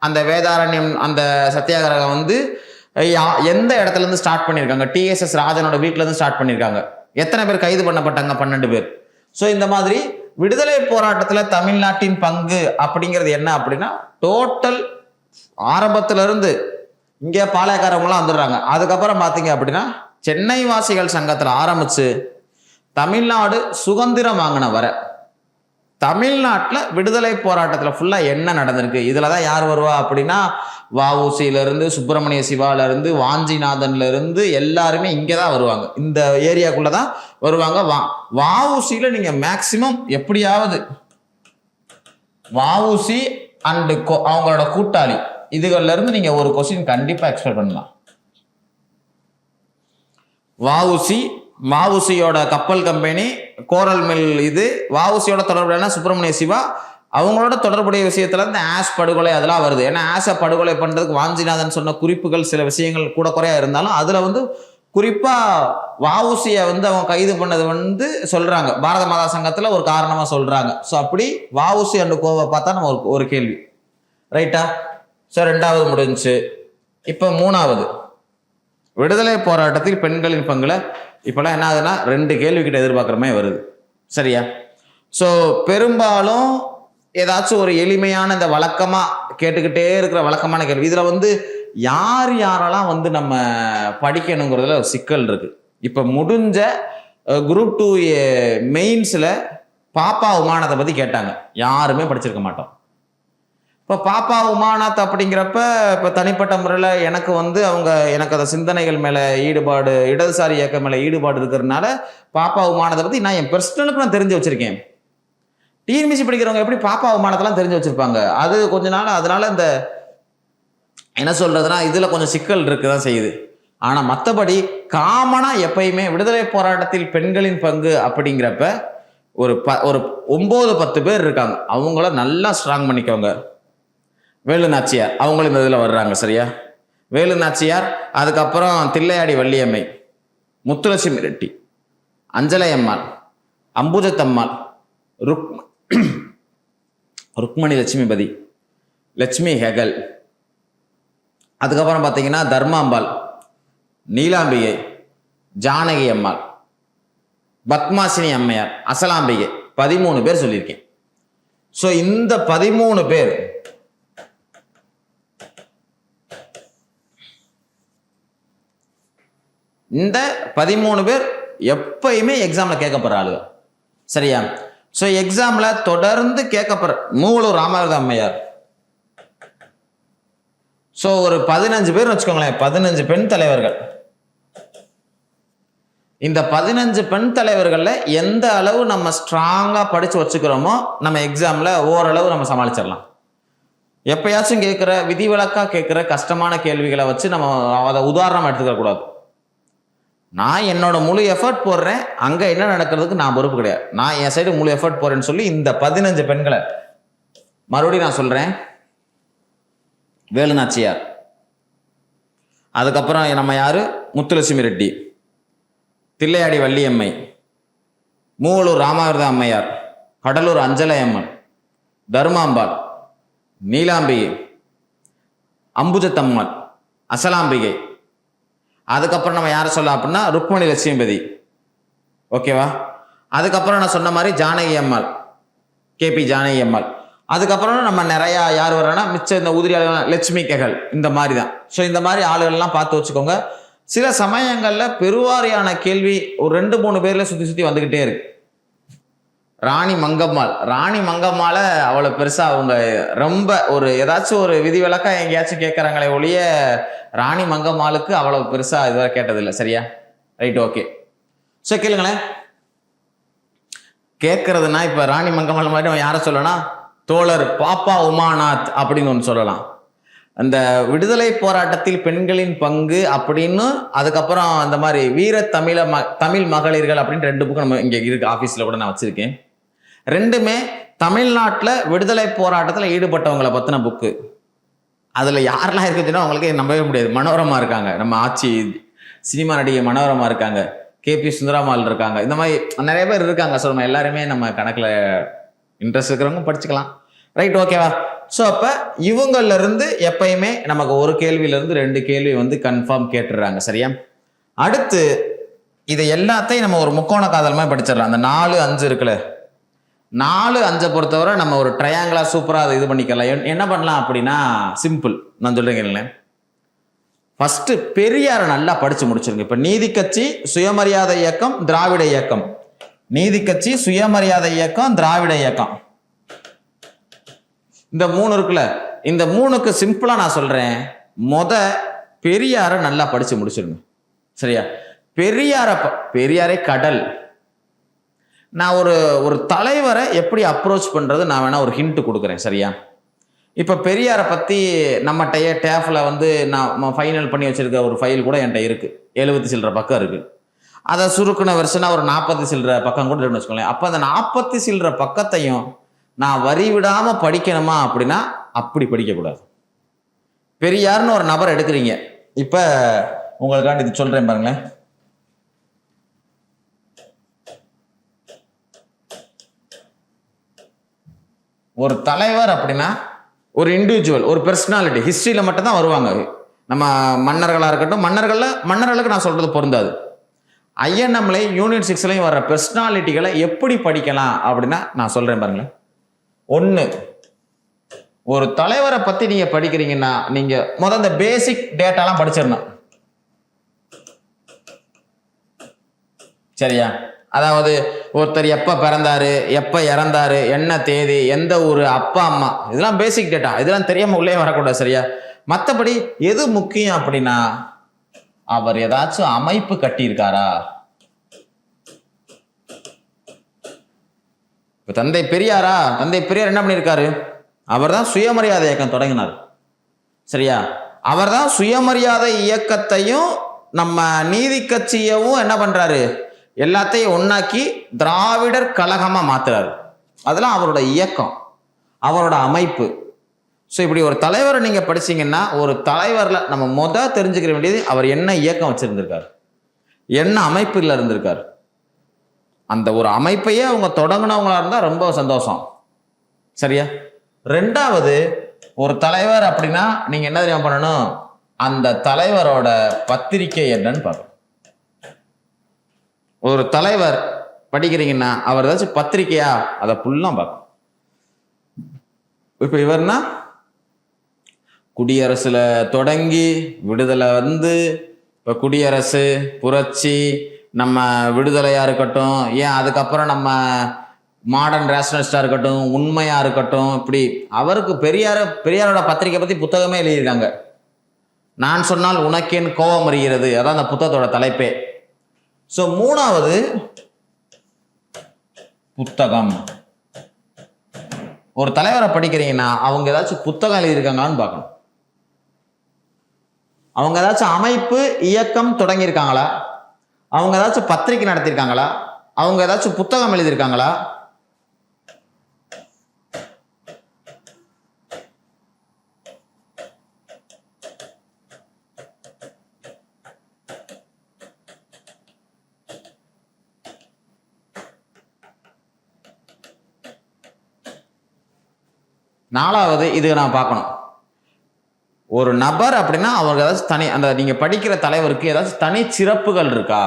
அந்த வேதாரண்யம் அந்த சத்தியாகிரகம் வந்து எந்த இடத்துலேருந்து ஸ்டார்ட் பண்ணியிருக்காங்க, டிஎஸ்எஸ் ராஜனோட வீட்டிலேருந்து ஸ்டார்ட் பண்ணியிருக்காங்க, எத்தனை பேர் கைது பண்ணப்பட்டாங்க, 12 பேர். ஸோ இந்த மாதிரி விடுதலை போராட்டத்தில் தமிழ்நாட்டின் பங்கு அப்படிங்கிறது என்ன அப்படின்னா, டோட்டல் ஆரம்பத்திலிருந்து இங்கே பாளையக்காரவங்களாம் வந்துடுறாங்க. அதுக்கப்புறம் பார்த்தீங்க அப்படின்னா சென்னை வாசிகள் சங்கத்தில் ஆரம்பித்து தமிழ்நாடு சுதந்திரம் வாங்கின வர தமிழ்நாட்டில் விடுதலை போராட்டத்தில் ஃபுல்லாக என்ன நடந்திருக்கு, இதில் தான் யார் வருவா அப்படின்னா வஉசியிலேருந்து, சுப்பிரமணிய சிவாலேருந்து, வாஞ்சிநாதன்லேருந்து எல்லாருமே இங்கே தான் வருவாங்க. இந்த ஏரியாக்குள்ளே தான் வருவாங்க. வஉசியில் நீங்கள் மேக்சிமம் எப்படியாவது வஉசி அண்டு அவங்களோட கூட்டாளி இதுகள்லேருந்து நீங்கள் ஒரு கொஸ்டின் கண்டிப்பாக எக்ஸ்பெக்ட் பண்ணலாம். வஉசியோட கப்பல் கம்பெனி, கோரல் மில், இது வஉசியோட தொடர்புடையனா சுப்பிரமணிய சிவா, அவங்களோட தொடர்புடைய விஷயத்துல இருந்து ஆஷ் படுகொலை அதெல்லாம் வருது. ஏன்னா ஆஷை படுகொலை பண்ணுறதுக்கு வாஞ்சிநாதன் சொன்ன குறிப்புகள் சில விஷயங்கள் கூட குறையா இருந்தாலும் அதில் வந்து குறிப்பாக வஉசியை வந்து அவங்க கைது பண்ணது வந்து சொல்கிறாங்க, பாரத மாதா சங்கத்தில் ஒரு காரணமாக சொல்கிறாங்க. ஸோ அப்படி வஉசி அண்டு கோவை பார்த்தா நம்ம ஒரு கேள்வி. ரைட்டா? ஸோ 2வது முடிஞ்சு. இப்போ 3வது, விடுதலை போராட்டத்தில் பெண்களின் பங்குல இப்போலாம் என்ன ஆகுதுன்னா 2 கேள்விக்கிட்ட எதிர்பார்க்குற மாதிரி வருது. சரியா? ஸோ பெரும்பாலும் ஏதாச்சும் ஒரு எளிமையான இந்த வழக்கமாக கேட்டுக்கிட்டே இருக்கிற வழக்கமான கேள்வி, இதில் வந்து யாரெல்லாம் வந்து நம்ம படிக்கணுங்கிறதுல ஒரு சிக்கல் இருக்குது. இப்போ முடிஞ்ச குரூப் 2 மெயின்ஸில் பாப்பா விமானத்தை பற்றி கேட்டாங்க, யாருமே படிச்சிருக்க மாட்டோம். இப்போ பாப்பா உமாநாத் அப்படிங்கிறப்ப இப்போ தனிப்பட்ட முறையில் எனக்கு வந்து எனக்கு அந்த சிந்தனைகள் மேலே ஈடுபாடு, இடதுசாரி இயக்கம் மேலே ஈடுபாடு இருக்கிறதுனால பாப்பா உமானத்தை பற்றி நான் என் பர்சனலுக்கு நான் தெரிஞ்சு வச்சிருக்கேன். டிஎன்பிசி படிக்கிறவங்க எப்படி பாப்பா உமானத்தெல்லாம் தெரிஞ்சு வச்சிருப்பாங்க? அது கொஞ்ச நாள் அதனால இந்த என்ன சொல்றதுன்னா இதில் கொஞ்சம் சிக்கல் இருக்கு தான் செய்யுது. ஆனால் மற்றபடி காமனாக எப்பயுமே விடுதலை போராட்டத்தில் பெண்களின் பங்கு அப்படிங்கிறப்ப ஒரு 9-10 பேர் இருக்காங்க. அவங்கள நல்லா ஸ்ட்ராங் பண்ணிக்கோங்க. வேலு நாச்சியார் அவங்களும் இந்த இதில் வர்றாங்க. சரியா? வேலு நாச்சியார், அதுக்கப்புறம் தில்லையாடி வள்ளியம்மை, முத்துலட்சுமி ரெட்டி, அஞ்சலை அம்மாள், அம்புஜத்தம்மாள், ருக்மணி லட்சுமிபதி, லட்சுமி ஹெகல், அதுக்கப்புறம் பார்த்தீங்கன்னா தர்மாம்பாள், நீலாம்பிகை, ஜானகி அம்மாள், பத்மாசினி அம்மையார், அசலாம்பிகை, 13 பேர் சொல்லியிருக்கேன். ஸோ இந்த 13 பேர் எப்பயுமே எக்ஸாம்ல கேட்கப்படுற ஆளுங்க. சரியா? ஸோ எக்ஸாம்ல தொடர்ந்து கேட்கப்படுற மூவலூர் ராமாவதி அம்மையார். ஸோ ஒரு 15 பேர் வச்சுக்கோங்களேன், 15 பெண் தலைவர்கள். இந்த 15 பெண் தலைவர்கள்ல எந்த அளவு நம்ம ஸ்ட்ராங்கா படிச்சு வச்சுக்கிறோமோ நம்ம எக்ஸாம்ல ஓரளவு நம்ம சமாளிச்சிடலாம். எப்பயாச்சும் கேட்குற விதிவிலக்கா கேட்குற கஷ்டமான கேள்விகளை வச்சு நம்ம அதை உதாரணம் எடுத்துக்க கூடாது. நான் என்னோட முழு எஃபர்ட் போடுறேன், அங்க என்ன நடக்கிறதுக்கு நான் பொறுப்பு கிடையாது. நான் என் சைடு முழு எஃபர்ட் போறேன்னு சொல்லி இந்த 15 பெண்களை மறுபடியும் நான் சொல்றேன். வேலு நாச்சியார், அதுக்கப்புறம் நம்ம யாரு, முத்துலட்சுமி ரெட்டி, தில்லையாடி வள்ளியம்மை, மூவலூர் ராமாவிரத அம்மையார், கடலூர் அஞ்சலை அம்மன், தர்மாம்பாள், நீலாம்பிகை, அம்புஜத்தம்மாள், அசலாம்பிகை, அதுக்கப்புறம் நம்ம யாரை சொல்லலாம் அப்படின்னா ருக்மணி லட்சுமிபதி. ஓகேவா? அதுக்கப்புறம் நான் சொன்ன மாதிரி ஜானகி அம்மாள், கேபி ஜானகி அம்மாள். அதுக்கப்புறம் நம்ம நிறையா யார் வர்றோன்னா மிச்சம் இந்த உதிரியாளர்கள் லட்சுமி கெகல், இந்த மாதிரி தான். ஸோ இந்த மாதிரி ஆளுகள்லாம் பார்த்து வச்சுக்கோங்க. சில சமயங்களில் பெருவாரியான கேள்வி ஒரு 2-3 பேர்ல சுற்றி வந்துக்கிட்டே இருக்கு. ராணி மங்கம்மாளை அவ்வளோ பெருசாக அவங்க ரொம்ப ஒரு ஏதாச்சும் ஒரு விதிவிலக்கா எங்கேயாச்சும் கேட்குறாங்களே ஒழிய ராணி மங்கம்மாளுக்கு அவ்வளோ பெருசாக இதுவரை கேட்டதில்லை. சரியா? Right, okay. ஸோ கேளுங்களேன். கேட்கறதுனா இப்போ ராணி மங்கம்மாள் மாதிரி நம்ம யாரை சொல்லலாம், தோழர் பாப்பா உமாநாத் அப்படின்னு ஒன்று சொல்லலாம். அந்த விடுதலை போராட்டத்தில் பெண்களின் பங்கு அப்படின்னு, அதுக்கப்புறம் அந்த மாதிரி வீர தமிழ் மகளிர்கள் அப்படின்னு 2 புக்கு நம்ம இங்கே இருக்கு, ஆஃபீஸில் கூட நான் வச்சிருக்கேன். 2மே தமிழ்நாட்டில் விடுதலை போராட்டத்தில் ஈடுபட்டவங்களை பற்றின புக்கு. அதில் யாரெல்லாம் இருக்குதுன்னா அவங்களுக்கு நம்பவே முடியாது. மனோரமா இருக்காங்க, நம்ம ஆட்சி சினிமா நடிகை மனோரமா இருக்காங்க, கேபி சுந்தராமால் இருக்காங்க, இந்த மாதிரி நிறைய பேர் இருக்காங்க. ஸோ நம்ம எல்லாருமே நம்ம கணக்கில் இன்ட்ரெஸ்ட் இருக்கிறவங்க படிச்சுக்கலாம். ரைட், ஓகேவா? ஸோ அப்போ இவங்கள்லேருந்து எப்பயுமே நமக்கு ஒரு கேள்வியிலேருந்து 2 கேள்வி வந்து கன்ஃபார்ம் கேட்டுடுறாங்க. சரியா? அடுத்து இதை எல்லாத்தையும் நம்ம ஒரு முக்கோண காதல் மாதிரி படிச்சிடலாம். அந்த 4-5 இருக்குல்ல, 4-5 பொறுத்தவரை நம்ம ஒரு ட்ரையாங்கிளா சூப்பராக அதை இது பண்ணிக்கலாம். என்ன பண்ணலாம் அப்படின்னா சிம்பிள், நான் சொல்றேன். ஃபர்ஸ்ட் பெரியாரை நல்லா படிச்சு முடிச்சிருங்க. இப்போ நீதி கட்சி, சுயமரியாதை இயக்கம், திராவிட இயக்கம். நீதி கட்சி, சுயமரியாதை இயக்கம், திராவிட இயக்கம், இந்த 3 இருக்குல்ல. இந்த 3க்கு சிம்பிளா நான் சொல்றேன், பெரியாரை நல்லா படிச்சு முடிச்சிருங்க. சரியா? பெரியாரை கடல். நான் ஒரு தலைவரை எப்படி அப்ரோச் பண்றது நான் வேணா ஒரு ஹிண்ட் கொடுக்குறேன். சரியா? இப்ப பெரியாரை பத்தி நம்மகிட்டயே டேஃப்ல வந்து நான் ஃபைனல் பண்ணி வச்சிருக்க ஒரு ஃபைல் கூட என்கிட்ட இருக்கு. 70 சில்லற பக்கம் இருக்கு. அதை சுருக்குன வெர்ஷனா ஒரு 40 சில்லற பக்கம் கூட இருக்குன்னு வச்சுக்கோங்களேன். அப்ப அந்த 40 சில்லற பக்கத்தையும் நான் வரி விடாம படிக்கணுமா அப்படின்னா அப்படி படிக்க கூடாது. பெரியார்னு ஒரு நபர் எடுக்கிறீங்க. இப்ப உங்களுக்காண்டி இது சொல்றேன் பாருங்களேன். ஒரு தலைவர் அப்படின்னா ஒரு இண்டிவிஜுவல், ஒரு பெர்சனாலிட்டி, ஹிஸ்டரியில மட்டும் தான் வருவாங்க. நம்ம மன்னர்களா இருக்கட்டும், மன்னர்களுக்கு நான் சொல்றது பொருந்தாது. ஐஎன்எம்ல யூனிட் 6லயும் வர்ற பெர்சனாலிட்டிகளை எப்படி படிக்கலாம் அப்படின்னா நான் சொல்றேன் பாருங்களேன். 1, ஒரு தலைவரை பத்தி நீங்க படிக்கிறீங்கன்னா நீங்க முதல்ல இந்த பேசிக் டேட்டாலாம் படிச்சிடணும். சரியா? அதாவது ஒருத்தர் எப்போ பிறந்தாரு, எப்போ இறந்தாரு, என்ன தேதி, எந்த ஊர், அப்பா அம்மா, இதெல்லாம் பேசிக் டேட்டா. இதெல்லாம் தெரியாம உள்ளே வரக்கூடாது. சரியா? மற்றபடி எது முக்கியம் அப்படின்னா, அவர் ஏதாச்சும் அமைப்பு கட்டியிருக்காரா? தந்தை பெரியாரா? தந்தை பெரியார் என்ன பண்ணியிருக்காரு? அவர் தான் சுயமரியாதை இயக்கம் தொடங்கினார். சரியா? அவர் தான் சுயமரியாதை இயக்கத்தையும் நம்ம நீதி கட்சியவும் என்ன பண்றாரு? எல்லாத்தையும் ஒன்னாக்கி திராவிடர் கழகமா மாத்துறாரு. அதெல்லாம் அவரோட இயக்கம், அவரோட அமைப்பு. ஸோ இப்படி ஒரு தலைவரை நீங்க படிச்சீங்கன்னா, ஒரு தலைவர்ல நம்ம தெரிஞ்சுக்கிற வேண்டியது அவர் என்ன இயக்கம் வச்சிருந்திருக்காரு, என்ன அமைப்புல இருந்திருக்காரு. அந்த ஒரு அமைப்பையே அவங்க தொடங்கினவங்களா இருந்தா ரொம்ப சந்தோஷம். சரியா? ரெண்டாவது, ஒரு தலைவர் அப்படின்னா நீங்க என்ன தெரியாம பண்ணணும்? அந்த தலைவரோட பத்திரிகை என்னன்னு பார்க்கணும். ஒரு தலைவர் படிக்கிறீங்கன்னா அவர் ஏதாச்சும் பத்திரிகையா, அதை ஃபுல்லா பார்க்கணும். இப்ப இவர்னா குடியரசுல தொடங்கி விடுதலை வந்து, இப்ப குடியரசு, புரட்சி, நம்ம விடுதலையா இருக்கட்டும், ஏன் அதுக்கப்புறம் நம்ம மாடர்ன் ரேஷனலிஸ்டா இருக்கட்டும், உண்மையா இருக்கட்டும், இப்படி அவருக்கு பெரியாரோட பத்திரிகை பத்தி புத்தகமே எழுதியிருக்காங்க. நான் சொன்னால் உனக்கேன் கோபம் வருகிறது, அதான் அந்த புத்தகத்தோட தலைப்பே. ஸோ மூணாவது புத்தகம். ஒரு தலைவரை படிக்கிறீங்கன்னா அவங்க ஏதாச்சும் புத்தகம் எழுதியிருக்காங்களான்னு பார்க்கணும். அவங்க ஏதாச்சும் அமைப்பு இயக்கம் தொடங்கியிருக்காங்களா, அவங்க ஏதாச்சும் பத்திரிகை நடத்தியிருக்காங்களா, அவங்க ஏதாச்சும் புத்தகம் எழுதியிருக்காங்களா. நாலாவது, இது நான் பார்க்கணும். ஒரு நபர் அப்படின்னா அவருக்கு ஏதாச்சும் தனி, அந்த நீங்க படிக்கிற தலைவருக்கு ஏதாச்சும் தனி சிறப்புகள் இருக்கா?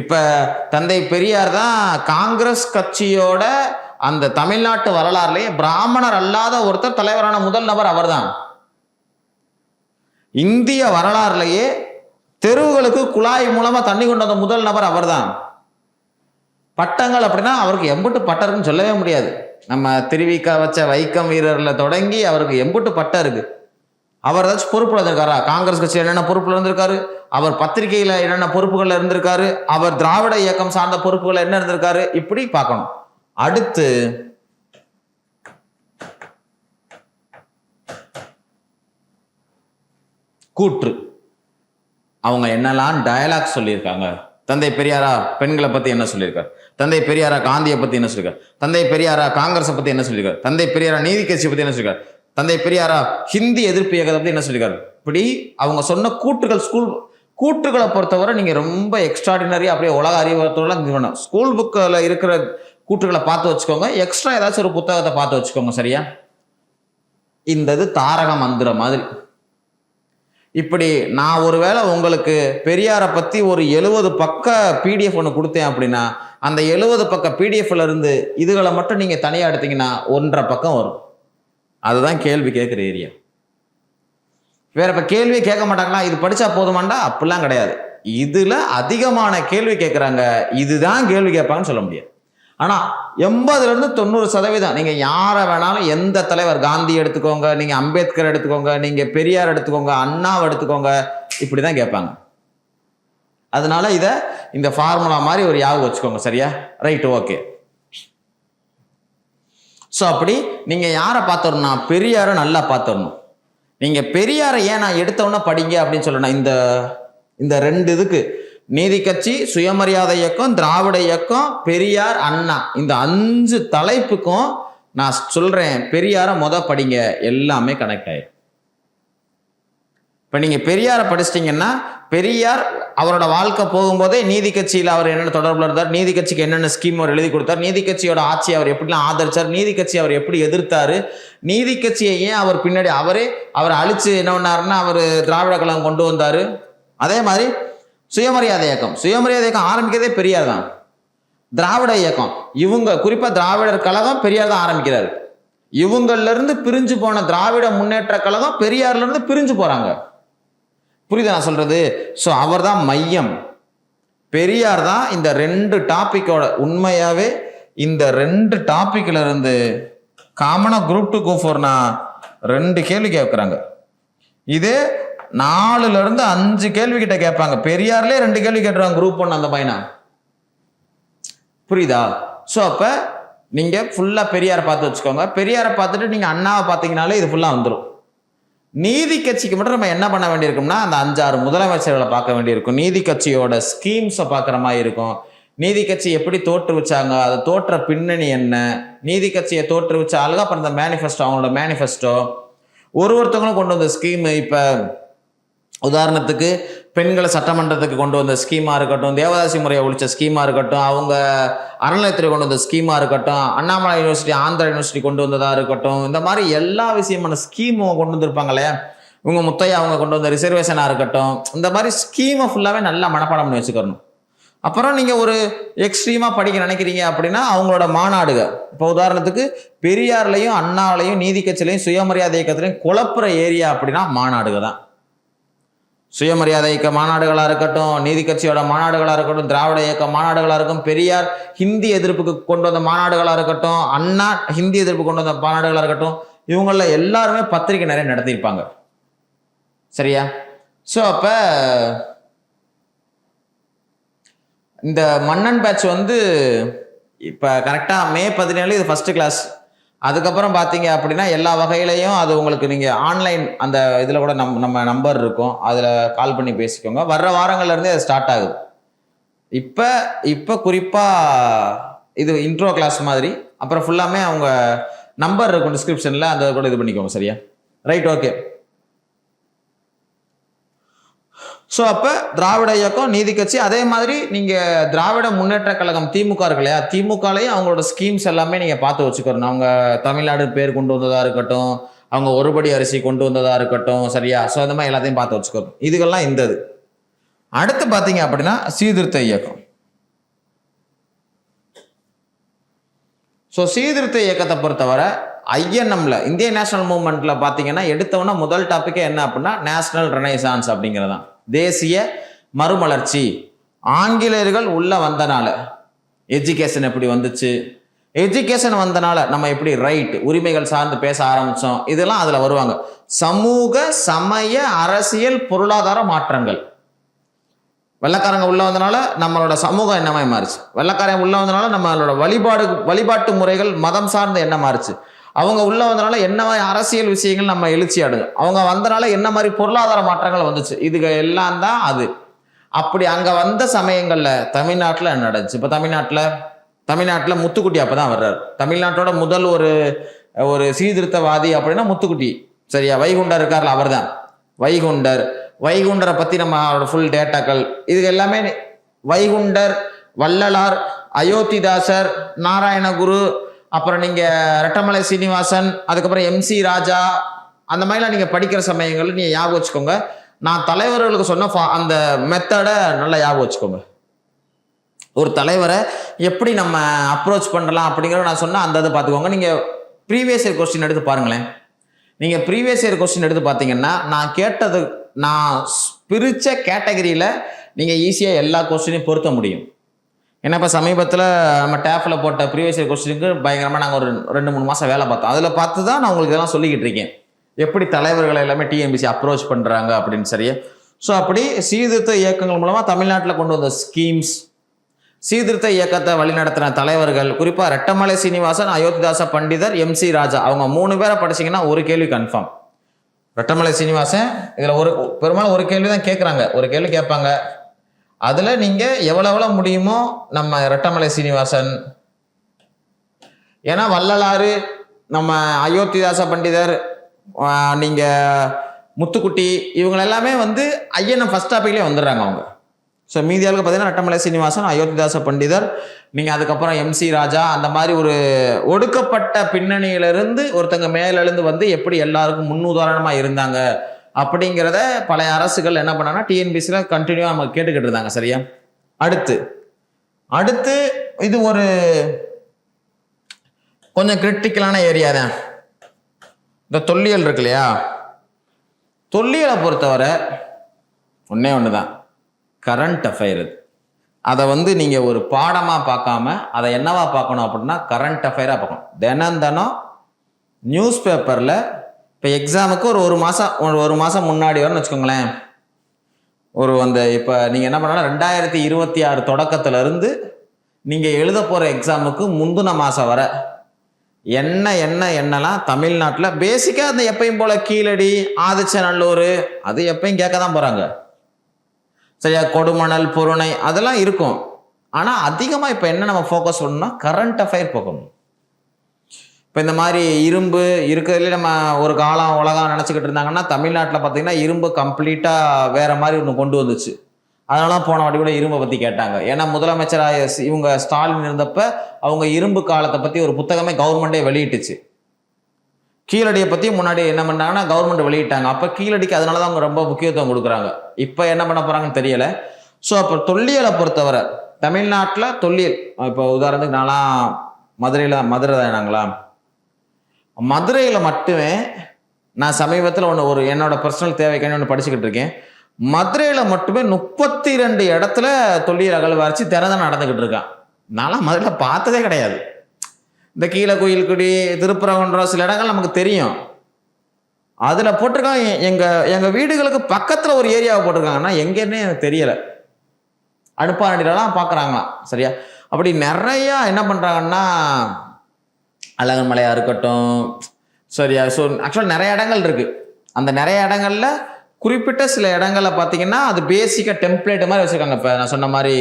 இப்ப தந்தை பெரியார் தான் காங்கிரஸ் கட்சியோட அந்த தமிழ்நாட்டு வரலாறுலேயே பிராமணர் அல்லாத ஒருத்தர் தலைவரான முதல் நபர் அவர் தான். இந்திய வரலாறுலேயே தெருவுகளுக்கு குழாய் மூலமா தண்ணி கொண்டு வந்த முதல் நபர் அவர் தான். பட்டங்கள் அப்படின்னா அவருக்கு எம்புட்டு பட்டம் இருக்குன்னு சொல்லவே முடியாது. நம்ம திருவிக்கா வச்ச வைக்கம் வீரர்ல தொடங்கி அவருக்கு எம்புட்டு பட்டம் இருக்கு. அவர் ஏதாச்சும் பொறுப்புல இருந்திருக்காரா? காங்கிரஸ் கட்சியில் என்னென்ன பொறுப்புல இருந்திருக்காரு, அவர் பத்திரிகையில என்னென்ன பொறுப்புகள் இருந்திருக்காரு, அவர் திராவிட இயக்கம் சார்ந்த பொறுப்புகள் என்ன இருந்திருக்காரு, இப்படி பார்க்கணும். அடுத்து கூற்று. அவங்க என்னெல்லாம் டயலாக் சொல்லியிருக்காங்க. தந்தை பெரியாரா பெண்களை பத்தி என்ன சொல்லியிருக்காரு, தந்தை பெரியாரா காந்தியை பத்தி என்ன சொல்லியிருக்காரு, தந்தை பெரியாரா காங்கிரஸை பத்தி என்ன சொல்லியிருக்காரு, தந்தை பெரியாரா நீதி கட்சியை பத்தி என்ன சொல்லியிருக்காரு, தந்தை பெரியாரா ஹிந்தி எதிர்ப்பு இயக்கத்தை பத்தி என்ன சொல்லியிருக்காரு. இப்படி அவங்க சொன்ன கூற்றுகள், கூற்றுகளை பொறுத்தவரை நீங்க ரொம்ப எக்ஸ்ட்ராடினரி, அப்படியே உலக அறிவுறத்தோட ஸ்கூல் புக்கில் இருக்கிற கூற்றுகளை பார்த்து வச்சுக்கோங்க. எக்ஸ்ட்ரா ஏதாச்சும் ஒரு புத்தகத்தை பார்த்து வச்சுக்கோங்க. சரியா? இந்த இது தாரக மந்திரம் மாதிரி. இப்படி நான் ஒருவேளை உங்களுக்கு பெரியாரை பத்தி ஒரு 70 பக்க பிடிஎஃப் ஒன்று கொடுத்தேன் அப்படின்னா, அந்த 70 பக்க பிடிஎஃப்ல இருந்து இதுகளை மட்டும் நீங்க தனியா எடுத்தீங்கன்னா 1.5 பக்கம் வரும். அதுதான் கேள்வி கேட்குற ஏரியா. வேற இப்ப கேள்வியே கேட்க மாட்டாங்களா, இது படிச்சா போதுமாண்டா? அப்படிலாம் கிடையாது. இதுல அதிகமான கேள்வி கேட்கறாங்க, இதுதான் கேள்வி கேட்பாங்கன்னு சொல்ல முடியாது. ஆனா 80% நீங்க யாரை வேணாலும், எந்த தலைவர், காந்தி எடுத்துக்கோங்க, நீங்க அம்பேத்கர் எடுத்துக்கோங்க, நீங்க பெரியார் எடுத்துக்கோங்க, அண்ணாவை எடுத்துக்கோங்க, இப்படிதான் கேட்பாங்க. அதனால இந்த ஃபார்முலா மாதிரி ஒரு ஞாபகம் வச்சுக்கோங்க. சரியா? Right, okay. ஸோ அப்படி நீங்க யாரை பார்த்தோம்னா பெரியாரை நல்லா பார்த்தோம். நீங்க பெரியாரை ஏன் நான் எடுத்தவொன்னே படிங்க அப்படின்னு சொல்லணும். இந்த 2 இதுக்கு, நீதி கட்சி, சுயமரியாதை இயக்கம், திராவிட இயக்கம், பெரியார், அண்ணா, இந்த 5 தலைப்புக்கும் நான் சொல்றேன், பெரியாரை படிங்க, எல்லாமே கனெக்ட் ஆயிடும். இப்ப நீங்க பெரியாரை படிச்சிட்டீங்கன்னா, பெரியார் அவரோட வாழ்க்கை போகும்போதே நீதி கட்சியில் அவர் என்னென்ன தொடர்புல இருந்தார், நீதி கட்சிக்கு என்னென்ன ஸ்கீம் அவர் எழுதி கொடுத்தார், நீதி கட்சியோட ஆட்சி அவர் எப்படிலாம் ஆதரிச்சார், நீதி கட்சி அவர் எப்படி எதிர்த்தாரு, நீதி கட்சியை ஏன் அவர் பின்னாடி அவரை அழிச்சு என்ன பண்ணாருன்னா அவர் திராவிட கழகம் கொண்டு வந்தாரு. அதே மாதிரி சுயமரியாதை இயக்கம் ஆரம்பிக்கிறதே பெரியார் தான். திராவிட இயக்கம், இவங்க குறிப்பா திராவிடர் கழகம் பெரியார் தான் ஆரம்பிக்கிறாரு. இவங்கள்ல இருந்து பிரிஞ்சு போன திராவிட முன்னேற்ற கழகம் பெரியார்ல இருந்து பிரிஞ்சு போறாங்க. புரியுதா நான் சொல்றது? ஸோ அவர் தான் மையம். பெரியார் தான் இந்த 2 டாபிக்கோட உண்மையாவே இந்த 2 டாபிக்ல இருந்து காமனா குரூப் 2 குரூப் 4 2 கேள்வி கேட்குறாங்க. இதே 4ல இருந்து 5 கேள்வி கிட்ட கேட்பாங்க. பெரியார்லேயே 2 கேள்வி கேட்டுருவாங்க குரூப் 1 அந்த பையனா. புரியுதா? ஸோ அப்போ நீங்கள் ஃபுல்லாக பெரியாரை பார்த்து வச்சுக்கோங்க. பெரியாரை பார்த்துட்டு நீங்கள் அண்ணாவை பார்த்தீங்கனாலே இது ஃபுல்லாக வந்துடும். நீதி கட்சிக்கு மட்டும் நம்ம என்ன பண்ண வேண்டியிருக்கும்னா அந்த 5-6 முதலமைச்சர்களை பார்க்க வேண்டியிருக்கும். நீதி கட்சியோட ஸ்கீம்ஸை பார்க்குற மாதிரி இருக்கும். நீதி கட்சி எப்படி தோற்றுவிச்சாங்க, அது தோற்ற பின்னணி என்ன, நீதி கட்சியை தோற்றுவிச்ச ஆளுங்க, அப்புறம் இந்த மேனிஃபெஸ்டோ, அவங்களோட மேனிஃபெஸ்டோ, ஒருத்தவங்களும் கொண்டு வந்த ஸ்கீமு. இப்போ உதாரணத்துக்கு பெண்களை சட்டமன்றத்துக்கு கொண்டு வந்த ஸ்கீமாக இருக்கட்டும், தேவதாசி முறையை ஒழிச்ச ஸ்கீமாக இருக்கட்டும், அவங்க அறநிலையத்துறை கொண்டு வந்த ஸ்கீமாக இருக்கட்டும், அண்ணாமலை யூனிவர்சிட்டி, ஆந்திரா யூனிவர்சிட்டி கொண்டு வந்ததாக இருக்கட்டும், இந்த மாதிரி எல்லா விஷயமான ஸ்கீமும் கொண்டு வந்திருப்பாங்க இல்லையா. இவங்க முத்தையா அவங்க கொண்டு வந்த ரிசர்வேஷனாக இருக்கட்டும், இந்த மாதிரி ஸ்கீமை ஃபுல்லாகவே நல்லா மனப்பாடம் பண்ணி வச்சுக்கணும். அப்புறம் நீங்கள் ஒரு எக்ஸ்ட்ரீமாக படிக்க நினைக்கிறீங்க அப்படின்னா அவங்களோட மாநாடுகள், இப்போ உதாரணத்துக்கு பெரியார்லையும் அண்ணாவிலையும் நீதி கட்சியிலையும் சுயமரியாதை இயக்கத்திலையும் குழப்புற ஏரியா அப்படின்னா மாநாடுகள் தான். சுயமரியாதை இயக்க மாநாடுகளாக இருக்கட்டும், நீதி கட்சியோட மாநாடுகளாக இருக்கட்டும், திராவிட இயக்க மாநாடுகளாக இருக்கும், பெரியார் ஹிந்தி எதிர்ப்புக்கு கொண்டு வந்த மாநாடுகளாக இருக்கட்டும், அண்ணா ஹிந்தி எதிர்ப்பு கொண்டு வந்த மாநாடுகளாக இருக்கட்டும், இவங்கள எல்லாருமே பத்திரிகை நிறைய நடத்தியிருப்பாங்க. சரியா? ஸோ அப்போ இந்த மன்னன் பேட்ச் இப்போ கரெக்டாக May 17 இது ஃபர்ஸ்ட் கிளாஸ். அதுக்கப்புறம் பார்த்தீங்க அப்படின்னா எல்லா வகையிலையும் அது உங்களுக்கு நீங்கள் ஆன்லைன் அந்த இதில் கூட நம்ம நம்பர் இருக்கும், அதில் கால் பண்ணி பேசிக்கோங்க. வர்ற வாரங்கள்லேருந்தே அது ஸ்டார்ட் ஆகுது. இப்போ குறிப்பாக இது இன்ட்ரோ கிளாஸ் மாதிரி. அப்புறம் ஃபுல்லாமே அவங்க நம்பர் இருக்கும் டிஸ்கிரிப்ஷனில், அந்த கூட இது பண்ணிக்கோங்க. சரியா? Right, okay. ஸோ அப்போ திராவிட இயக்கம், நீதி கட்சி, அதே மாதிரி நீங்கள் திராவிட முன்னேற்ற கழகம் திமுக இருக்கு இல்லையா, திமுகலையும் அவங்களோட ஸ்கீம்ஸ் எல்லாமே நீங்கள் பார்த்து வச்சுக்கணும். அவங்க தமிழ்நாடு பேர் கொண்டு வந்ததாக இருக்கட்டும், அவங்க ஒருபடி அரிசி கொண்டு வந்ததாக இருக்கட்டும். சரியா? ஸோ அந்த மாதிரி எல்லாத்தையும் பார்த்து வச்சுக்கணும். இதுகள்லாம் இந்தது. அடுத்து பார்த்தீங்க அப்படின்னா சீர்திருத்த இயக்கம். ஸோ சீர்திருத்த இயக்கத்தை பொறுத்தவரை INM-ல இந்திய நேஷனல் மூவ்மெண்ட்ல பார்த்தீங்கன்னா எடுத்தவொன்னா முதல் டாப்பிக்கே என்ன அப்படின்னா நேஷனல் ரெனைசான்ஸ் அப்படிங்கிறதான், தேசிய மறுமலர்ச்சி. ஆங்கிலேயர்கள் உள்ள வந்தனால எஜுகேஷன் எப்படி வந்துச்சு, எஜுகேஷன் வந்தனால நம்ம எப்படி ரைட் உரிமைகள் சார்ந்து பேச ஆரம்பித்தோம், இதெல்லாம் அதில் வருவாங்க. சமூக சமய அரசியல் பொருளாதார மாற்றங்கள். வெள்ளைக்காரங்க உள்ள வந்தனால நம்மளோட சமூகம் என்ன மாதிரி மாறுச்சு, வெள்ளைக்காரங்க உள்ள வந்தனால நம்மளோட வழிபாட்டு முறைகள் மதம் சார்ந்து என்ன மாறுச்சு, அவங்க உள்ள வந்தனால என்ன மாதிரி அரசியல் விஷயங்கள் நம்ம எழுச்சி ஆடுங்க, அவங்க வந்தனால என்ன மாதிரி பொருளாதார மாற்றங்கள் வந்துச்சு, இதுக்கு எல்லாம் தான் அது. அப்படி அங்கே வந்த சமயங்களில் தமிழ்நாட்டில் என்ன நடந்துச்சு? இப்போ தமிழ்நாட்டில் முத்துக்குட்டி அப்போ தான் வர்றாரு. தமிழ்நாட்டோட முதல் ஒரு சீர்திருத்தவாதி அப்படின்னா முத்துக்குட்டி. சரியா? வைகுண்டர் இருக்கார்ல, அவர் தான் வைகுண்டரை பற்றி நம்மளோட ஃபுல் டேட்டாக்கள் இது எல்லாமே வைகுண்டர், வள்ளலார், அயோத்திதாசர், நாராயணகுரு, அப்புறம் நீங்கள் ரெட்டமலை சீனிவாசன், அதுக்கப்புறம் MC ராஜா, அந்த மாதிரிலாம் நீங்கள் படிக்கிற சமயங்கள் நீங்கள் ஞாபகம் வச்சுக்கோங்க. நான் தலைவர்களுக்கு சொன்ன அந்த மெத்தடை நல்லா ஞாபகம் வச்சுக்கோங்க. ஒரு தலைவரை எப்படி நம்ம அப்ரோச் பண்ணலாம் அப்படிங்கிறத நான் சொன்னால் அந்த இதை பார்த்துக்கோங்க. நீங்கள் ப்ரீவியஸ் இயர் கொஸ்டின் எடுத்து பாருங்களேன். நீங்கள் ப்ரீவியஸ் இயர் கொஸ்டின் எடுத்து பார்த்தீங்கன்னா நான் பிரித்த கேட்டகரியில் நீங்கள் ஈஸியாக எல்லா கொஸ்டினையும் பொருத்த முடியும். ஏன்னா இப்போ சமீபத்தில் நம்ம டேஃபில் போட்ட ப்ரீவியஸ் இயர் கொஸ்டினுக்கு பயங்கரமாக நாங்கள் ஒரு 2-3 மாதம் வேலை பார்த்தோம். அதில் பார்த்து தான் நான் உங்களுக்கு இதெல்லாம் சொல்லிக்கிட்டு இருக்கேன், எப்படி தலைவர்களை எல்லாமே TNPSC அப்ரோச் பண்ணுறாங்க அப்படின்னு. சரியா? ஸோ அப்படி சீர்திருத்த இயக்கங்கள் மூலமாக தமிழ்நாட்டில் கொண்டு வந்த ஸ்கீம்ஸ், சீர்திருத்த இயக்கத்தை வழிநடத்தின தலைவர்கள், குறிப்பாக ரெட்டமலை சீனிவாசன், அயோத்திதாச பண்டிதர், MC ராஜா, அவங்க 3 பேரை படிச்சிங்கன்னா ஒரு கேள்வி கன்ஃபார்ம். ரெட்டமலை சீனிவாசன் இதில் பெரும்பாலும் ஒரு கேள்வி தான் கேட்குறாங்க, ஒரு கேள்வி கேட்பாங்க. அதில் நீங்கள் எவ்வளோ முடியுமோ நம்ம ரெட்டமலை சீனிவாசன், ஏன்னா வள்ளலாறு, நம்ம அயோத்திதாச பண்டிதர், நீங்கள் முத்துக்குட்டி, இவங்க எல்லாமே INM ஃபர்ஸ்ட் டாபிக்லேயே வந்துடுறாங்க அவங்க. ஸோ மீதியாளுக்கு பார்த்தீங்கன்னா ரெட்டமலை சீனிவாசன், அயோத்திதாச பண்டிதர், நீங்கள் அதுக்கப்புறம் MC ராஜா, அந்த மாதிரி ஒரு ஒடுக்கப்பட்ட பின்னணியிலிருந்து ஒருத்தங்க மேலெழுந்து எப்படி எல்லாருக்கும் முன்னுதாரணமாக இருந்தாங்க அப்படிங்கிறத பழைய அரசுகள் என்ன பண்ணாங்கன்னா TNPSCயில் கண்டினியூவாக நம்ம கேட்டுக்கிட்டு இருந்தாங்க. சரியா? அடுத்து இது ஒரு கொஞ்சம் கிரிட்டிக்கலான ஏரியா தான், இந்த தொல்லியல் இருக்கு இல்லையா. தொல்லியலை பொறுத்தவரை ஒன்று தான், கரண்ட் அஃபேர். அதை வந்து நீங்கள் ஒரு பாடமாக பார்க்காம அதை என்னவா பார்க்கணும் அப்படின்னா கரண்ட் அஃபேராக பார்க்கணும். தினம் நியூஸ் பேப்பரில் இப்போ எக்ஸாமுக்கு ஒரு மாதம் முன்னாடி வரணும்னு வச்சுக்கோங்களேன். அந்த இப்போ நீங்கள் என்ன பண்ணலாம், 2026 தொடக்கத்திலேருந்து நீங்கள் எழுத போகிற எக்ஸாமுக்கு முந்தின மாதம் வர என்னெல்லாம் தமிழ்நாட்டில் பேசிக்காக அந்த எப்பயும் போல் கீழடி, ஆதிச்சநல்லூர் அது எப்பயும் கேட்க தான் போகிறாங்க சரியா, கொடுமணல், பொருணை அதெல்லாம் இருக்கும். ஆனால் அதிகமாக இப்போ என்ன நம்ம ஃபோக்கஸ் பண்ணணும்னா கரண்ட் அஃபேர் பார்க்கணும். இப்போ இந்த மாதிரி இரும்பு இருக்கிறதுலே நம்ம ஒரு காலம் உலகம் நினச்சிக்கிட்டு இருந்தாங்கன்னா தமிழ்நாட்டில் பார்த்தீங்கன்னா இரும்பு கம்ப்ளீட்டாக வேறு மாதிரி ஒன்று கொண்டு வந்துச்சு. அதனால தான் போன வாட்டி கூட இரும்பை பற்றி கேட்டாங்க. ஏன்னா முதலமைச்சராக இவங்க ஸ்டாலின் இருந்தப்ப அவங்க இரும்பு காலத்தை பற்றி ஒரு புத்தகமே கவர்மெண்ட்டே வெளியிட்டுச்சு. கீழடியை பற்றி முன்னாடி என்ன பண்ணாங்கன்னா கவர்மெண்ட் வெளியிட்டாங்க. அப்போ கீழடிக்கு அதனால தான் அவங்க ரொம்ப முக்கியத்துவம் கொடுக்குறாங்க. இப்போ என்ன பண்ண போகிறாங்கன்னு தெரியலை. ஸோ அப்போ தொல்லியலை பொறுத்தவரை தமிழ்நாட்டில் தொல்லியல், இப்போ உதாரணத்துக்கு நான்லாம் மதுரை தானாங்களா, மதுரையில் மட்டுமே நான் சமீபத்தில் ஒரு என்னோட பர்சனல் தேவைக்கான ஒன்று படிச்சுக்கிட்டு இருக்கேன். மதுரையில் மட்டுமே 32 இடத்துல தொல்லியல் அகழ்வாராய்ச்சி திறந்து நடந்துக்கிட்டு இருக்கான். நான்லாம் மதுரையில் பார்த்ததே கிடையாது. இந்த கீழே கோயில்குடி, திருப்பரங்குன்றம் சில இடங்கள் நமக்கு தெரியும். அதில் போட்டிருக்காங்க. எங்கள் வீடுகளுக்கு பக்கத்தில் ஒரு ஏரியாவை போட்டிருக்காங்கன்னா எங்கேன்னே எனக்கு தெரியலை. அடுப்பாண்டிலாம் பார்க்குறாங்களாம் சரியா. அப்படி நிறையா என்ன பண்ணுறாங்கன்னா அழகன் மலையாக இருக்கட்டும் சரியா. ஸோ ஆக்சுவலாக நிறைய இடங்கள் இருக்குது. அந்த நிறைய இடங்களில் குறிப்பிட்ட சில இடங்களில் பார்த்தீங்கன்னா அது பேசிக்காக டெம்ப்ளேட்டு மாதிரி வச்சுருக்காங்க. இப்போ நான் சொன்ன மாதிரி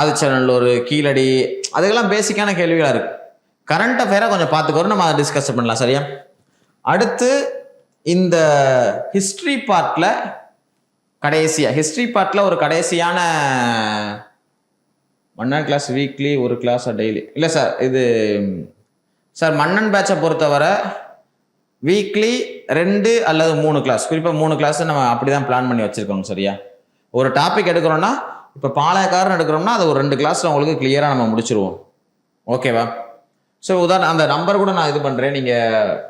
ஆதிச்சநல்லூர், கீழடி அதுக்கெல்லாம் பேசிக்கான கேள்விகளாக இருக்குது. கரண்ட் அஃபேராக கொஞ்சம் பார்த்துக்கணும், நம்ம அதை டிஸ்கஸ் பண்ணலாம் சரியா. அடுத்து இந்த ஹிஸ்ட்ரி பார்ட்டில் ஒரு கடைசியான மன்னன் கிளாஸ் வீக்லி ஒரு கிளாஸ் டெய்லி இல்லை சார். இது சார் மன்னன் பேட்சை பொறுத்தவரை வீக்லி 2 அல்லது 3 கிளாஸ், குறிப்பாக 3 கிளாஸ் நம்ம அப்படி தான் பிளான் பண்ணி வச்சுருக்கோங்க சரியா. ஒரு டாபிக் எடுக்கிறோன்னா இப்போ பாளையக்காரன் எடுக்கிறோம்னா அது ஒரு 2 கிளாஸில் உங்களுக்கு கிளியராக நம்ம முடிச்சிருவோம். ஓகேவா. ஸோ உதாரணம் அந்த நம்பர் கூட நான் இது பண்ணுறேன். நீங்கள்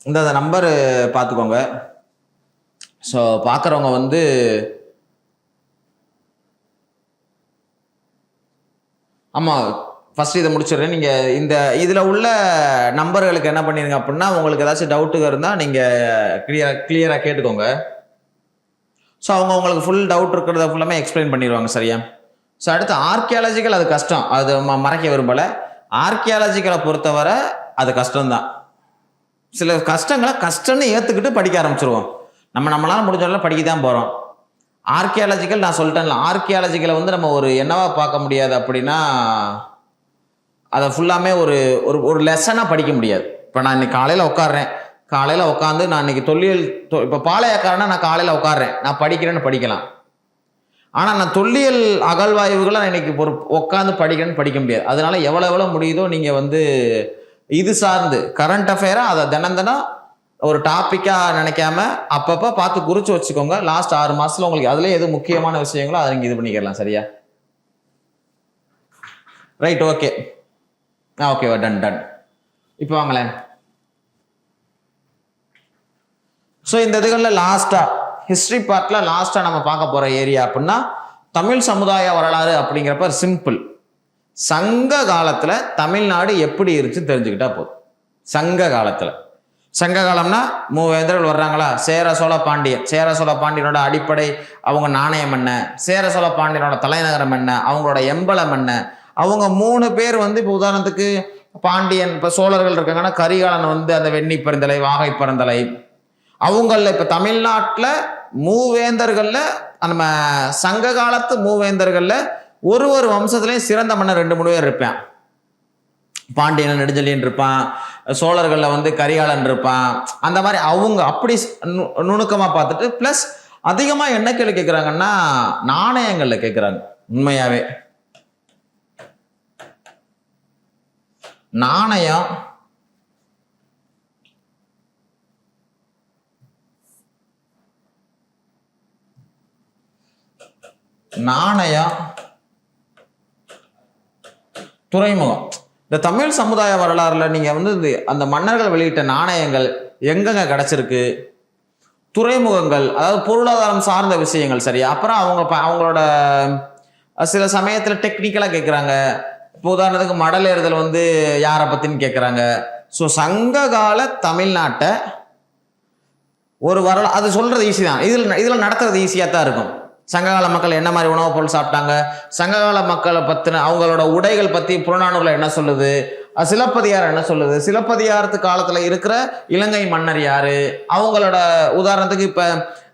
அந்த நம்பர் பார்த்துக்கோங்க. ஸோ பார்க்குறவங்க வந்து ஆமாம் ஃபஸ்ட்டு இதை முடிச்சிடுறேன். நீங்கள் இதில் உள்ள நம்பர்களுக்கு என்ன பண்ணிடுங்க அப்படின்னா உங்களுக்கு ஏதாச்சும் டவுட்டுங்க இருந்தால் நீங்கள் கிளியராக கேட்டுக்கோங்க. ஸோ உங்களுக்கு ஃபுல் டவுட் இருக்கிறத ஃபுல்லாமே எக்ஸ்பிளைன் பண்ணிடுவாங்க சரியா. ஸோ அடுத்து ஆர்கியாலஜிக்கல் அது கஷ்டம், அது மறைக்க விரும்பலை. ஆர்கியாலஜிக்கலை பொறுத்தவரை அது கஷ்டம்தான். சில கஷ்டம்னு ஏற்றுக்கிட்டு படிக்க ஆரம்பிச்சிருவோம். நம்மளால் முடிஞ்சாலும் படிக்க தான் போகிறோம். ஆர்கியாலஜிக்கல் நான் சொல்லிட்டேன்ல, ஆர்கியாலஜிக்கலை வந்து நம்ம ஒரு என்னவா பார்க்க முடியாது அப்படின்னா அதை ஃபுல்லாமே ஒரு லெசனாக படிக்க முடியாது. இப்போ நான் இன்னைக்கு காலையில் உட்காந்து நான் இன்னைக்கு தொல்லியல் இப்போ பாளையக்காரனா நான் காலையில் உட்காடுறேன், நான் படிக்கலாம். ஆனால் நான் தொல்லியல் அகழ்வாய்வுகளை நான் இன்னைக்கு உட்காந்து படிக்க முடியாது. அதனால எவ்வளோ முடியுதோ நீங்கள் வந்து இது சார்ந்து கரண்ட் அஃபேராக அதை தினம் ஒரு டாப்பிக்காக நினைக்காம அப்பப்போ பார்த்து குறித்து வச்சுக்கோங்க. லாஸ்ட் 6 மாதத்தில் உங்களுக்கு அதில் எது முக்கியமான விஷயங்களோ அதை நீங்கள் இது பண்ணிக்கலாம் சரியா. ரைட், ஓகே ஓகேவா, டன். இப்போ வாங்களேன். ஸோ இந்த இதுகளில் ஹிஸ்ட்ரி பார்ட்டில் லாஸ்ட்டாக நம்ம பார்க்க போகிற ஏரியா அப்படின்னா தமிழ் சமுதாய வரலாறு. அப்படிங்கிறப்ப சிம்பிள், சங்க காலத்தில் தமிழ்நாடு எப்படி இருந்துச்சு தெரிஞ்சுக்கிட்டா போதும். சங்க காலம்னா மூவேந்தர்கள் வர்றாங்களா, சேர சோழ பாண்டியனோட அடிப்படை அவங்க நாணயம் என்ன, சேர சோழ பாண்டியனோட தலைநகரம் என்ன, அவங்களோட எம்பலம் என்ன, அவங்க 3 பேர் வந்து இப்போ உதாரணத்துக்கு பாண்டியன், இப்போ சோழர்கள் இருக்காங்கன்னா கரிகாலன் வந்து அந்த வெண்ணி பருந்தலை, வாகை பருந்தலை, அவங்கள இப்போ தமிழ்நாட்டில் மூவேந்தர்களில் நம்ம சங்க காலத்து மூவேந்தர்களில் ஒரு வம்சத்துலேயும் சிறந்த மன்னர் 2-3 பேர் இருப்பான். பாண்டியன் நெடுஞ்செழியன் இருப்பான், சோழர்களில் வந்து கரிகாலன் இருப்பான். அந்த மாதிரி அவங்க அப்படி நுணுக்கமாக பார்த்துட்டு ப்ளஸ் அதிகமாக என்ன கேள்வி கேட்குறாங்கன்னா நாணயங்களில் கேட்குறாங்க. உண்மையாகவே நாணயம் துறைமுகம். இந்த தமிழ் சமுதாய வரலாறுல நீங்க வந்து அந்த மன்னர்கள் வெளியிட்ட நாணயங்கள் எங்கெங்க கிடைச்சிருக்கு? துறைமுகங்கள், அதாவது பொருளாதாரம் சார்ந்த விஷயங்கள். சரியா? அப்புறம் அவங்களோட சில சமயத்தில் டெக்னிக்கலாக கேட்குறாங்க. இப்போ உதாரணத்துக்கு மடல் ஏறுதல் வந்து யாரை பற்றின்னு கேட்குறாங்க. ஸோ சங்ககால தமிழ்நாட்டை ஒரு அது சொல்கிறது ஈஸி தான். இதில் நடத்துறது ஈஸியாக தான் இருக்கும். சங்ககால மக்கள் என்ன மாதிரி உணவுப் பொருள் சாப்பிட்டாங்க, சங்ககால மக்களை பற்றின அவங்களோட உடைகள் பற்றி புறநானூரில் என்ன சொல்லுது, சிலப்பதிகாரம் என்ன சொல்லுது, சிலப்பதிகாரத்து காலத்தில் இருக்கிற இலங்கை மன்னர் யாரு, அவங்களோட உதாரணத்துக்கு இப்போ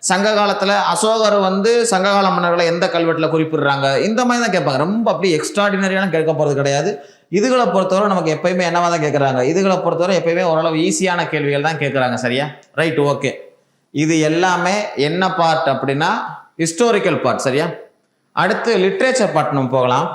சங்க காலத்தில் அசோகர் வந்து சங்ககால மன்னர்களை எந்த கல்வெட்டில் குறிப்பிடுறாங்க, இந்த மாதிரி தான் கேட்பாங்க. ரொம்ப அப்படி எக்ஸ்ட்ராடினரியான கேட்க போகிறது கிடையாது. இதுகளை பொறுத்தவரை நமக்கு எப்பயுமே என்னவா தான் கேட்குறாங்க, இதுகளை பொறுத்தவரை எப்பயுமே ஓரளவு ஈஸியான கேள்விகள் தான் கேட்குறாங்க. சரியா? Right, okay. இது எல்லாமே என்ன பார்ட் அப்படின்னா ஹிஸ்டோரிக்கல் பார்ட். சரியா? அடுத்து லிட்ரேச்சர் பார்ட் நம்ம போகலாம்.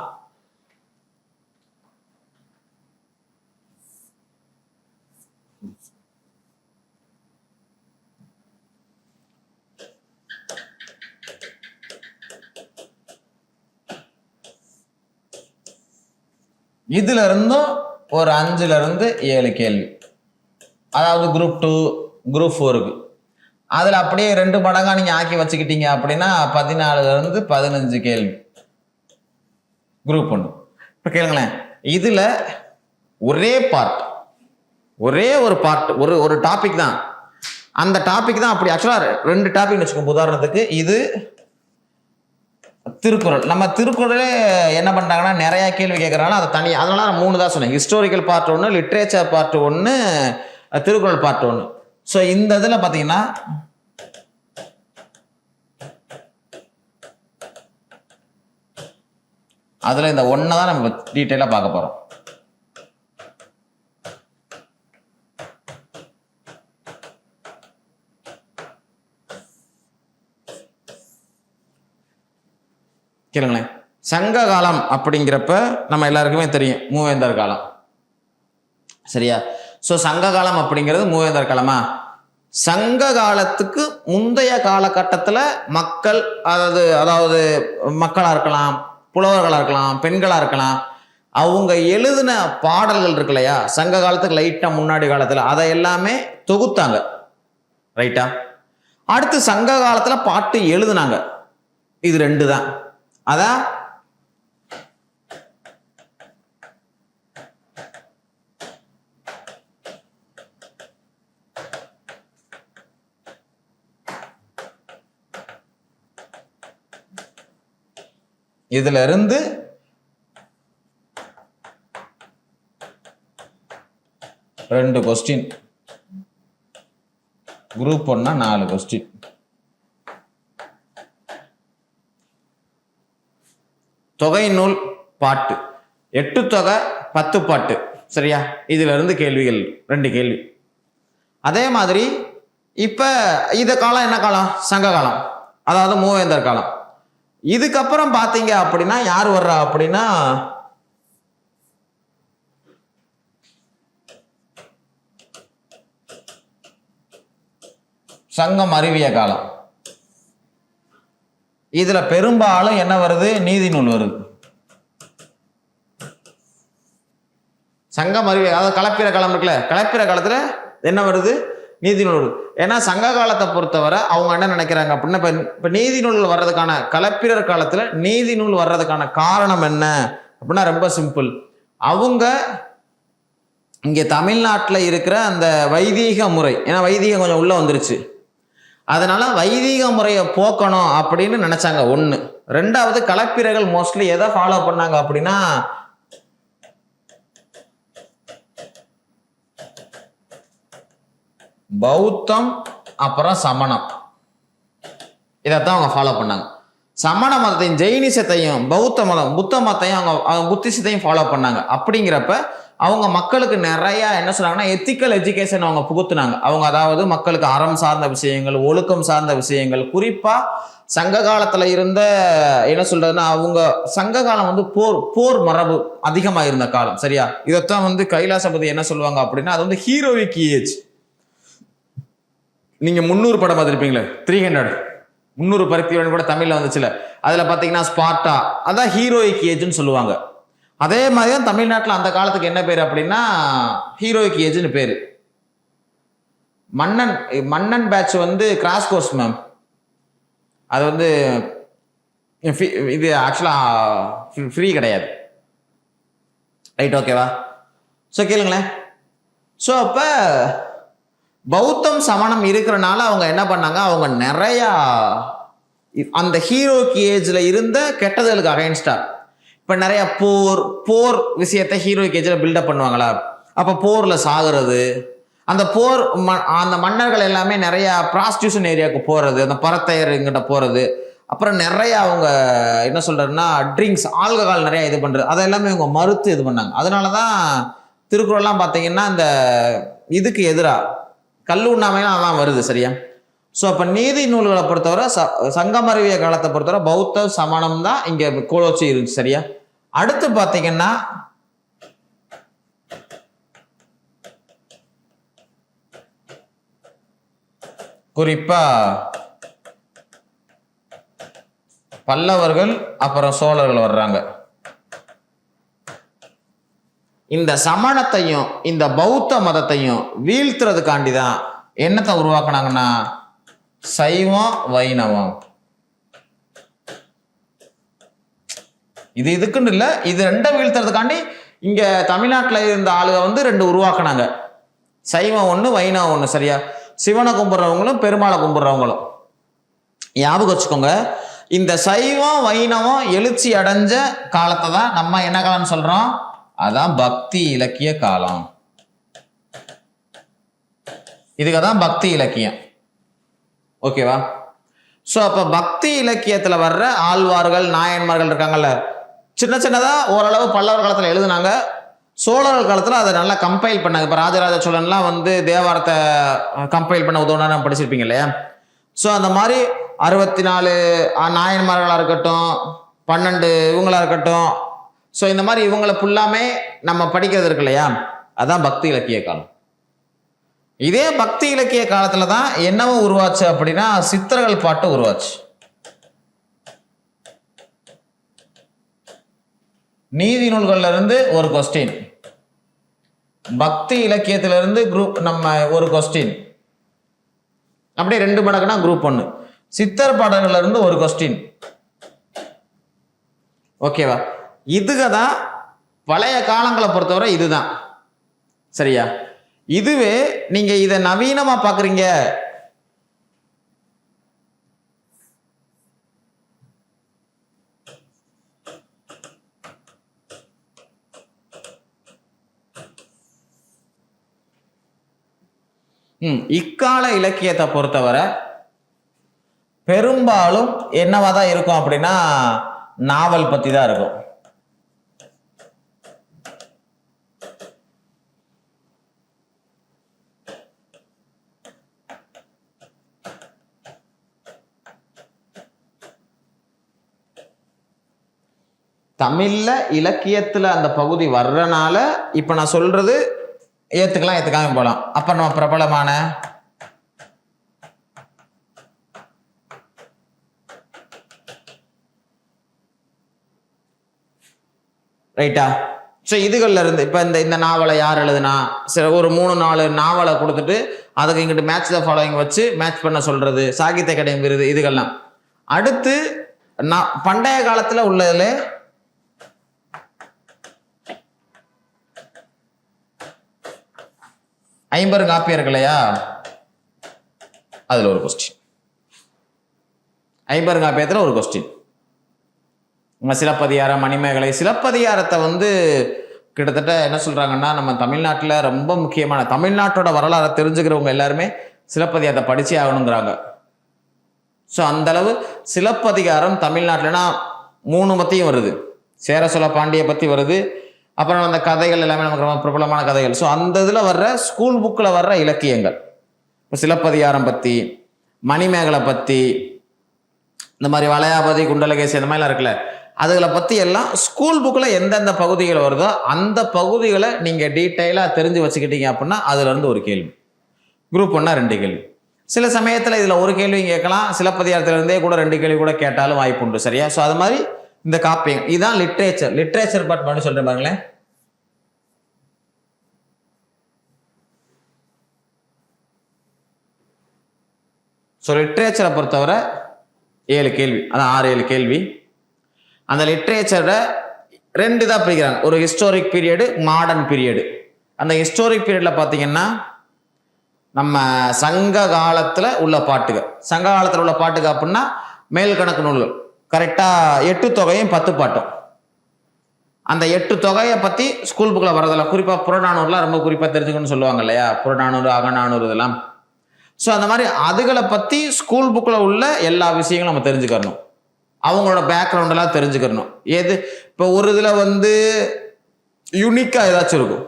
இதுல இருந்தும் ஒரு 5ல இருந்து 7 கேள்வி, அதாவது குரூப் 2 குரூப் 4க்கு. அதில் அப்படியே 2 மடங்கா நீங்கள் ஆக்கி வச்சுக்கிட்டீங்க அப்படின்னா 14ல இருந்து 15 கேள்வி குரூப் 1. இப்போ கேளுங்களேன், இதில் ஒரே பார்ட், ஒரே ஒரு பார்ட், ஒரு டாபிக் தான். அந்த டாபிக் தான் அப்படி ஆக்சுவலாக 2 டாபிக்னு வச்சுக்கோங்க. உதாரணத்துக்கு இது திருக்குறள். நம்ம திருக்குறளே என்ன பண்ணுறாங்கன்னா நிறைய கேள்வி கேட்குறாங்கன்னா அதை தனியாக, அதனால நான் 3 தான் சொன்னேன். Historical part 1, literature part 1, Thirukkural part 1. So இந்த இதில் பார்த்தீங்கன்னா அதில் இந்த 1 தான் நம்ம டீட்டெயிலாக பார்க்க போகிறோம். கேளுங்களேன், சங்க காலம் அப்படிங்கிறப்ப நம்ம எல்லாருக்குமே தெரியும் மூவேந்தர் காலம். சரியா? ஸோ சங்க காலம் அப்படிங்கிறது மூவேந்தர் காலமா? சங்க காலத்துக்கு முந்தைய காலகட்டத்தில் மக்கள், அதாவது மக்களாக இருக்கலாம், புலவர்களாக இருக்கலாம், பெண்களாக இருக்கலாம், அவங்க எழுதின பாடல்கள் இருக்கு இல்லையா, சங்க காலத்துக்கு லைட்டாக முன்னாடி காலத்தில் அதை எல்லாமே தொகுத்தாங்க. ரைட்டா? அடுத்து சங்க காலத்தில் பாட்டு எழுதுனாங்க. இது 2 தான். அதான் இதுல இருந்து ரெண்டு கொஸ்டின், குரூப் 1னா 4 கொஸ்டின். தொகை நூல் பாட்டு 8 தொகை 10 பாட்டு. சரியா? இதுல இருந்து கேள்விகள் 2 கேள்வி. அதே மாதிரி இப்ப இந்த காலம் என்ன காலம்? சங்க காலம், அதாவது மூவேந்தர் காலம். இதுக்கப்புறம் பாத்தீங்க அப்படின்னா யார் வர்றா அப்படின்னா சங்கம் அருவிய காலம். இதுல பெரும்பாலும் என்ன வருது? நீதி நூல் வருது. சங்கம் அருவிய, அதாவது கலப்பிற காலம் இருக்குல்ல, கலப்பிற காலத்துல என்ன வருது? நீதி நூல் வருது. ஏன்னா சங்க காலத்தை பொறுத்தவரை அவங்க என்ன நினைக்கிறாங்க அப்படின்னா, இப்ப நீதி நூல் வர்றதுக்கான, கலப்பிரர் காலத்துல நீதி நூல் வர்றதுக்கான காரணம் என்ன அப்படின்னா ரொம்ப சிம்பிள். அவங்க இங்க தமிழ்நாட்டில் இருக்கிற அந்த வைதீக முறை, ஏன்னா வைதீகம் கொஞ்சம் உள்ள வந்துருச்சு, அதனால வைதீக முறையை போக்கணும் அப்படின்னு நினைச்சாங்க. 1. 2வது கலப்பிரர்கள் மோஸ்ட்லி எதை ஃபாலோ பண்ணாங்க அப்படின்னா பௌத்தம் அப்புறம் சமணம், இதைத்தான் அவங்க ஃபாலோ பண்ணாங்க. சமண மதத்தையும் ஜெயினிசத்தையும் பௌத்த மதம் புத்த மதத்தையும் அவங்க புத்திசத்தையும் ஃபாலோ பண்ணாங்க. அப்படிங்கிறப்ப அவங்க மக்களுக்கு நிறைய என்ன சொன்னாங்கன்னா எத்திக்கல் எஜுகேஷன் அவங்க புகுத்துனாங்க. அவங்க அதாவது மக்களுக்கு அறம் சார்ந்த விஷயங்கள், ஒழுக்கம் சார்ந்த விஷயங்கள், குறிப்பா சங்க காலத்துல இருந்த என்ன சொல்றதுன்னா அவங்க சங்க காலம் வந்து போர் மரபு அதிகமா இருந்த காலம். சரியா? இதைத்தான் வந்து கைலாசபதி என்ன சொல்லுவாங்க அப்படின்னா அது வந்து ஹீரோயிக் ஏஜ். நீங்க 300 படம் பார்த்துருப்பீங்களே, 300 300 பருத்திவன் கூட தமிழ்ல வந்துச்சுல, அதுல பாத்தீங்கன்னா ஸ்பார்ட்டா, அதான் ஹீரோயிக் ஏஜ்னு சொல்லுவாங்க. அதே மாதிரி தான் தமிழ்நாட்டில் அந்த காலத்துக்கு என்ன பேர் அப்படின்னா ஹீரோயிக் ஏஜ்னு பேரு. மன்னன் மன்னன் பேட்ச் வந்து கிராஸ் கோர்ஸ் மேம். அது வந்து இது ஆக்சுவலாக ஃப்ரீ கிடையாது. ரைட், ஓகேவா? ஸோ கேளுங்களேன். ஸோ அப்போ பௌத்தம் சமணம் இருக்கிறனால அவங்க என்ன பண்ணாங்க, அவங்க நிறையா அந்த ஹீரோக்கு ஏஜில் இருந்த கெட்டதுகளுக்கு அகைன்ஸ்டா இப்போ நிறையா போர் விஷயத்தை ஹீரோக்கு ஏஜில் பில்டப் பண்ணுவாங்களா, அப்போ போரில் சாகுறது, அந்த போர் அந்த மன்னர்கள் எல்லாமே நிறையா ப்ராஸ்டியூஷன் ஏரியாவுக்கு போகிறது, அந்த பரத்தையர்கிட்ட போகிறது, அப்புறம் நிறைய அவங்க என்ன சொல்கிறதுன்னா ட்ரிங்க்ஸ் ஆல்கஹால் நிறையா இது பண்ணுறது, அதை எல்லாமே இவங்க மறுத்து இது பண்ணாங்க. அதனால தான் திருக்குறள்லாம் பார்த்தீங்கன்னா இந்த இதுக்கு எதிராக கல் உண்ணாமைலாம் அதான் வருது. சரியா? ஸோ அப்போ நீதி நூல்களை பொறுத்தவரை சங்கமறிவிய காலத்தை பொறுத்தவரை பௌத்த சமணம் தான் இங்கே கோலோச்சி இருந்துச்சு. சரியா? அடுத்து பார்த்தீங்கன்னா குறிப்பா பல்லவர்கள் அப்புறம் சோழர்கள் வர்றாங்க. இந்த சமணத்தையும் இந்த பௌத்த மதத்தையும் வீழ்த்துறதுக்காண்டி தான் என்னத்தை உருவாக்குனாங்கன்னா சைவம் வைணவம். இது இதுக்குன்னு இல்லை, இது ரெண்டும் வீழ்த்துறதுக்காண்டி இங்க தமிழ்நாட்டில் இருந்த ஆளுக வந்து ரெண்டு உருவாக்குனாங்க. சைவம் ஒன்று, வைணவம் ஒன்று. சரியா? சிவனை கும்பிட்றவங்களும் பெருமாளை கும்பிட்றவங்களும். ஞாபகம் வச்சுக்கோங்க, இந்த சைவம் வைணவம் எழுச்சி அடைஞ்ச காலத்தை தான் நம்ம என்ன காலம்னு சொல்றோம், அதான் பக்தி இலக்கிய காலம். இதுக்கு தான் பக்தி இலக்கியம். ஓகேவா? ஸோ அப்போ பக்தி இலக்கியத்தில் வர்ற ஆழ்வார்கள் நாயன்மார்கள் இருக்காங்கல்ல, சின்ன சின்னதாக ஓரளவு பல்லவர் காலத்தில் எழுதுனாங்க. சோழர்கள் காலத்தில் அதை நல்லா கம்பைல் பண்ணாங்க. இப்போ ராஜராஜ சோழன்லாம் வந்து தேவாரத்தை கம்பைல் பண்ண உதவுனா படிச்சிருப்பீங்க இல்லையா? ஸோ அந்த மாதிரி 64 நாயன்மார்களாக இருக்கட்டும், 12 இவங்களா இருக்கட்டும், ஸோ இந்த மாதிரி இவங்களை ஃபுல்லாமே நம்ம படிக்கிறது இருக்கு இல்லையா, அதான் பக்தி இலக்கிய காலம். இதே பக்தி இலக்கிய காலத்துல தான் என்னவோ உருவாச்சு அப்படின்னா சித்தர்கள் பாட்டு உருவாச்சு. நீதி நூல்கள்ல இருந்து ஒரு கொஸ்டின், பக்தி இலக்கியத்திலிருந்து குரூப் நம்ம ஒரு கொஸ்டின், அப்படியே 2 மடங்குனா குரூப் 1. சித்தர் பாடல்கள்ல இருந்து ஒரு கொஸ்டின். ஓகேவா? இதுக்கு தான் பழைய காலங்களை பொறுத்தவரை இதுதான். சரியா? இதுவே நீங்க இதை நவீனமா பாக்குறீங்க, இக்கால இலக்கியத்தை பொறுத்தவரை பெரும்பாலும் என்னவாதான் இருக்கும் அப்படின்னா நாவல் பத்தி தான் இருக்கும். தமிழ்ல இலக்கியத்துல அந்த பகுதி வர்றனால இப்ப நான் சொல்றது ஏத்துக்கலாம், ஏத்துக்காம போலாம். அப்ப நம்ம பிரபலமான ரைட்டா? ஸோ இதுகள்ல இருந்து இப்ப இந்த நாவலை யார் எழுதுனா, சரி ஒரு 3-4 நாவலை கொடுத்துட்டு அதுக்கு இங்கிட்டு மேட்ச் த ஃபாலோயிங் வச்சு மேட்ச் பண்ண சொல்றது, சாகித்ய அகாடமி விருது, இதுகள்லாம். அடுத்து பண்டைய காலத்துல உள்ளதுல ஐம்பெருங்காப்பியம் இருக்கு இல்லையா, அதுல ஒரு கொஸ்டின். ஐம்பெருங்காப்பியத்துல ஒரு கொஸ்டின். சிலப்பதிகாரம், மணிமேகலை. சிலப்பதிகாரத்தை வந்து கிட்டத்தட்ட என்ன சொல்றாங்கன்னா நம்ம தமிழ்நாட்டில் ரொம்ப முக்கியமான, தமிழ்நாட்டோட வரலாறை தெரிஞ்சுக்கிறவங்க எல்லாருமே சிலப்பதிகாரத்தை படிச்சே ஆகணுங்கிறாங்க. ஸோ அந்த அளவு சிலப்பதிகாரம் தமிழ்நாட்டில்னா 3 பத்தியும் வருது. சேர சோழ பாண்டிய பத்தி வருது, அப்புறம் அந்த கதைகள் எல்லாமே நமக்கு ரொம்ப பிரபலமான கதைகள். ஸோ அந்த இதில் வர்ற ஸ்கூல் புக்கில் வர்ற இலக்கியங்கள், இப்போ சிலப்பதிகாரம் பற்றி, மணிமேகலை பற்றி, இந்த மாதிரி வளையாபதி, குண்டலகேசி இந்த மாதிரிலாம் இருக்குல்ல, அதுகளை பற்றி எல்லாம் ஸ்கூல் புக்கில் எந்தெந்த பகுதிகள் வருதோ அந்த பகுதிகளை நீங்கள் டீட்டெயிலாக தெரிஞ்சு வச்சுக்கிட்டீங்க அப்படின்னா அதுலேருந்து ஒரு கேள்வி, குரூப் 1 2 கேள்வி. சில சமயத்தில் இதில் ஒரு கேள்வி கேட்கலாம், சிலப்பதிகாரத்திலிருந்தே கூட 2 கேள்வி கூட கேட்டாலும் வாய்ப்பு உண்டு. சரியா? ஸோ அது மாதிரி இந்த காப்பியம் இதுதான் லிட்ரேச்சர் பார்ட் மட்டும் சொல்றேன் பாருங்களேன். ஸோ லிட்ரேச்சரை பொறுத்தவரை 7 கேள்வி, அதான் 6-7 கேள்வி. அந்த லிட்ரேச்சரை 2 தான் பிரிக்கிறாங்க, ஒரு ஹிஸ்டாரிக் பீரியடு, மாடர்ன் பீரியடு. அந்த ஹிஸ்டாரிக் பீரியடில் பார்த்தீங்கன்னா நம்ம சங்க காலத்தில் உள்ள பாட்டுகள், சங்க காலத்தில் உள்ள பாட்டுகள் அப்படின்னா மேல் கணக்கு நூல்கள் கரெக்டாக 8 தொகையும் 10 பாட்டும். அந்த 8 தொகையை பற்றி ஸ்கூல் புக்கில் வரதில்ல, குறிப்பாக புறநானூறுலாம் ரொம்ப குறிப்பாக தெரிஞ்சுக்கணும்னு சொல்லுவாங்க இல்லையா, புறநானூறு அகநானூறு இதெல்லாம். ஸோ அந்த மாதிரி அதுகளை பற்றி ஸ்கூல் புக்கில் உள்ள எல்லா விஷயங்களும் நம்ம தெரிஞ்சுக்கணும், அவங்களோட பேக்ரவுண்டெல்லாம் தெரிஞ்சுக்கணும். இப்போ ஒரு இதில் வந்து யூனிக்காக ஏதாச்சும் இருக்கும்,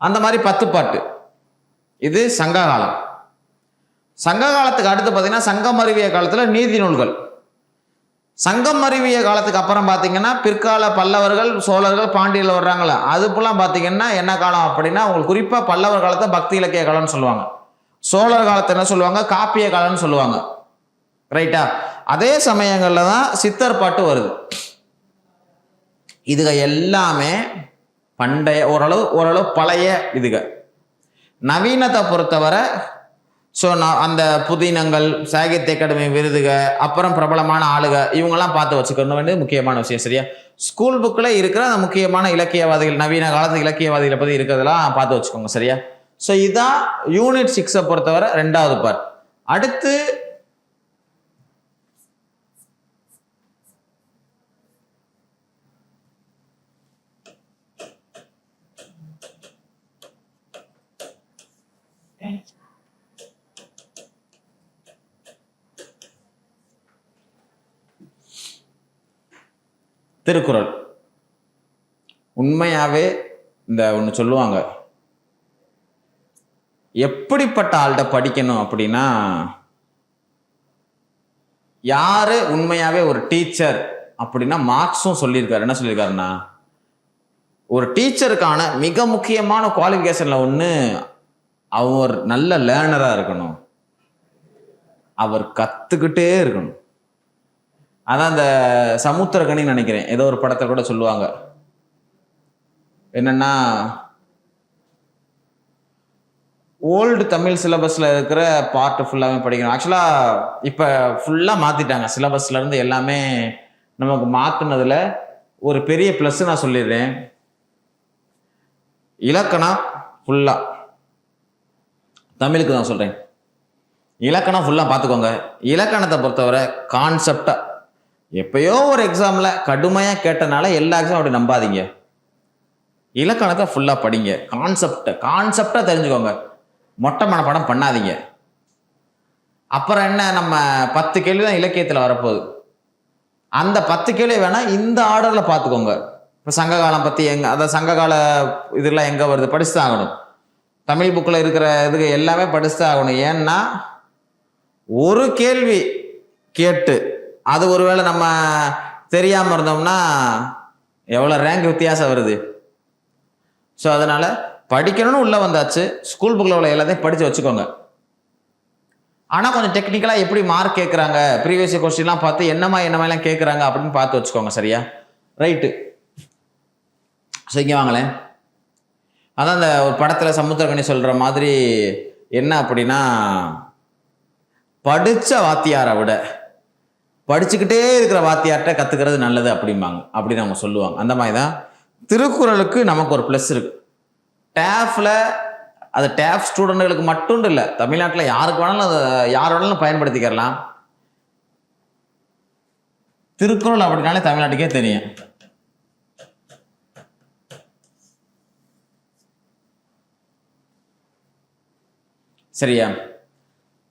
அந்த மாதிரி 10 பாட்டு. இது சங்க காலம். சங்க காலத்துக்கு அடுத்து பார்த்தீங்கன்னா சங்கம் அறிவிய காலத்தில் நீதி நூல்கள். சங்கம் அறிவிய காலத்துக்கு அப்புறம் பார்த்தீங்கன்னா பிற்கால பல்லவர்கள், சோழர்கள், பாண்டியர்கள் வர்றாங்களே, அதுப்பெல்லாம் பார்த்தீங்கன்னா என்ன காலம் அப்படின்னா உங்களுக்கு குறிப்பாக பல்லவர் காலத்தை பக்தி இலக்கிய காலம்னு சொல்லுவாங்க, சோழர் காலத்தை என்ன சொல்லுவாங்க, காப்பிய காலம்னு சொல்லுவாங்க. ரைட்டா? அதே சமயங்களில் தான் சித்தர் பாட்டு வருது. இதுக எல்லாமே பண்டைய ஓரளவு பழைய இதுக. நவீனத்தை பொறுத்தவரை ஸோ அந்த புதினங்கள், சாகித்ய அகாடமி விருதுக, அப்புறம் பிரபலமான ஆளுக, இவங்கெல்லாம் பார்த்து வச்சுக்கணும் வேண்டியது முக்கியமான விஷயம். சரியா? ஸ்கூல் புக்கில் இருக்கிற அந்த முக்கியமான இலக்கியவாதிகள், நவீன காலத்து இலக்கியவாதிகளை பற்றி இருக்கிறதெல்லாம் பார்த்து வச்சுக்கோங்க. சரியா? ஸோ இதுதான் யூனிட் 6 பொறுத்தவரை 2வது பார்ட். அடுத்து திருக்குறள். உண்மையாவே இந்த ஒன்று சொல்லுவாங்க, எப்படிப்பட்ட ஆள்கிட்ட படிக்கணும் அப்படின்னா, யாரு உண்மையாவே ஒரு டீச்சர் அப்படின்னா மார்க்ஸும் சொல்லியிருக்காரு. என்ன சொல்லியிருக்காருன்னா, ஒரு டீச்சருக்கான மிக முக்கியமான குவாலிஃபிகேஷன்ல ஒன்று, அவர் நல்ல லேர்னராக இருக்கணும், அவர் கற்றுக்கிட்டே இருக்கணும். அதான் அந்த சமுத்திரக்கனின்னு நினைக்கிறேன், ஏதோ ஒரு படத்தை கூட சொல்லுவாங்க, என்னன்னா ஓல்டு தமிழ் சிலபஸில் இருக்கிற பார்ட் ஃபுல்லாகவே படிக்கணும். ஆக்சுவலாக இப்போ ஃபுல்லாக மாற்றிட்டாங்க, சிலபஸ்லேருந்து எல்லாமே நமக்கு மாற்றினதில் ஒரு பெரிய ப்ளஸ் நான் சொல்லிடுறேன். இலக்கணம் ஃபுல்லாக தமிழுக்கு தான் சொல்கிறேன், இலக்கணம் ஃபுல்லாக பார்த்துக்கோங்க. இலக்கணத்தை பொறுத்தவரை கான்செப்டாக எப்பயோ ஒரு எக்ஸாமில் கடுமையாக கேட்டனால எல்லா எக்ஸாம் அப்படி நம்பாதீங்க, இலக்கணத்தை ஃபுல்லாக படிங்க. கான்செப்டாக தெரிஞ்சுக்கோங்க, மொட்டை மனப்பாடம் பண்ணாதீங்க. அப்புறம் என்ன, நம்ம 10 கேள்வி தான் இலக்கியத்தில் வரப்போகுது, அந்த 10 கேள்வி வேணால் இந்த ஆர்டரில் பார்த்துக்கோங்க. இப்போ சங்ககாலம் பற்றி அதாவது சங்ககால இதெல்லாம் எங்கே வருது படிச்சு தான் ஆகணும். தமிழ் புக்கில் இருக்கிற இதுக்கு எல்லாமே படிச்சு தான் ஆகணும். ஏன்னா ஒரு கேள்வி கேட்டு அது ஒருவேளை நம்ம தெரியாமல் இருந்தோம்னா எவ்வளோ ரேங்க் வித்தியாசம் வருது. ஸோ அதனால் படிக்கணும்னு உள்ளே வந்தாச்சு, ஸ்கூல் புக்கில் உள்ள எல்லாத்தையும் படித்து வச்சுக்கோங்க. ஆனால் கொஞ்சம் டெக்னிக்கலாக எப்படி மார்க் கேட்குறாங்க, ப்ரீவியஸ் கொஸ்டின்லாம் பார்த்து என்னமாதிரிலாம் கேட்குறாங்க அப்படின்னு பார்த்து வச்சுக்கோங்க. சரியா? ரைட்டு. ஸோ இங்கே வாங்களேன், அதான் அந்த ஒரு படத்தில் சமுத்திரக்கனி சொல்கிற மாதிரி என்ன அப்படின்னா, படித்த வாத்தியாரை விட படிச்சுக்கிட்டே இருக்கிற வாத்தியார்கிட்ட கற்றுக்கிறது நல்லது அப்படிம்பாங்க, அப்படின்னு அவங்க சொல்லுவாங்க. அந்த மாதிரி தான் திருக்குறளுக்கு நமக்கு ஒரு ப்ளஸ் இருக்குது. டேஃபில் அது டேஃப் ஸ்டூடெண்ட்களுக்கு மட்டும் இல்லை, தமிழ்நாட்டில் யாருக்கு வேணாலும் அதை யார் வேணாலும் பயன்படுத்திக்கிறலாம். திருக்குறள் அப்படின்னாலே தமிழ்நாட்டுக்கே தெரியும். சரியா?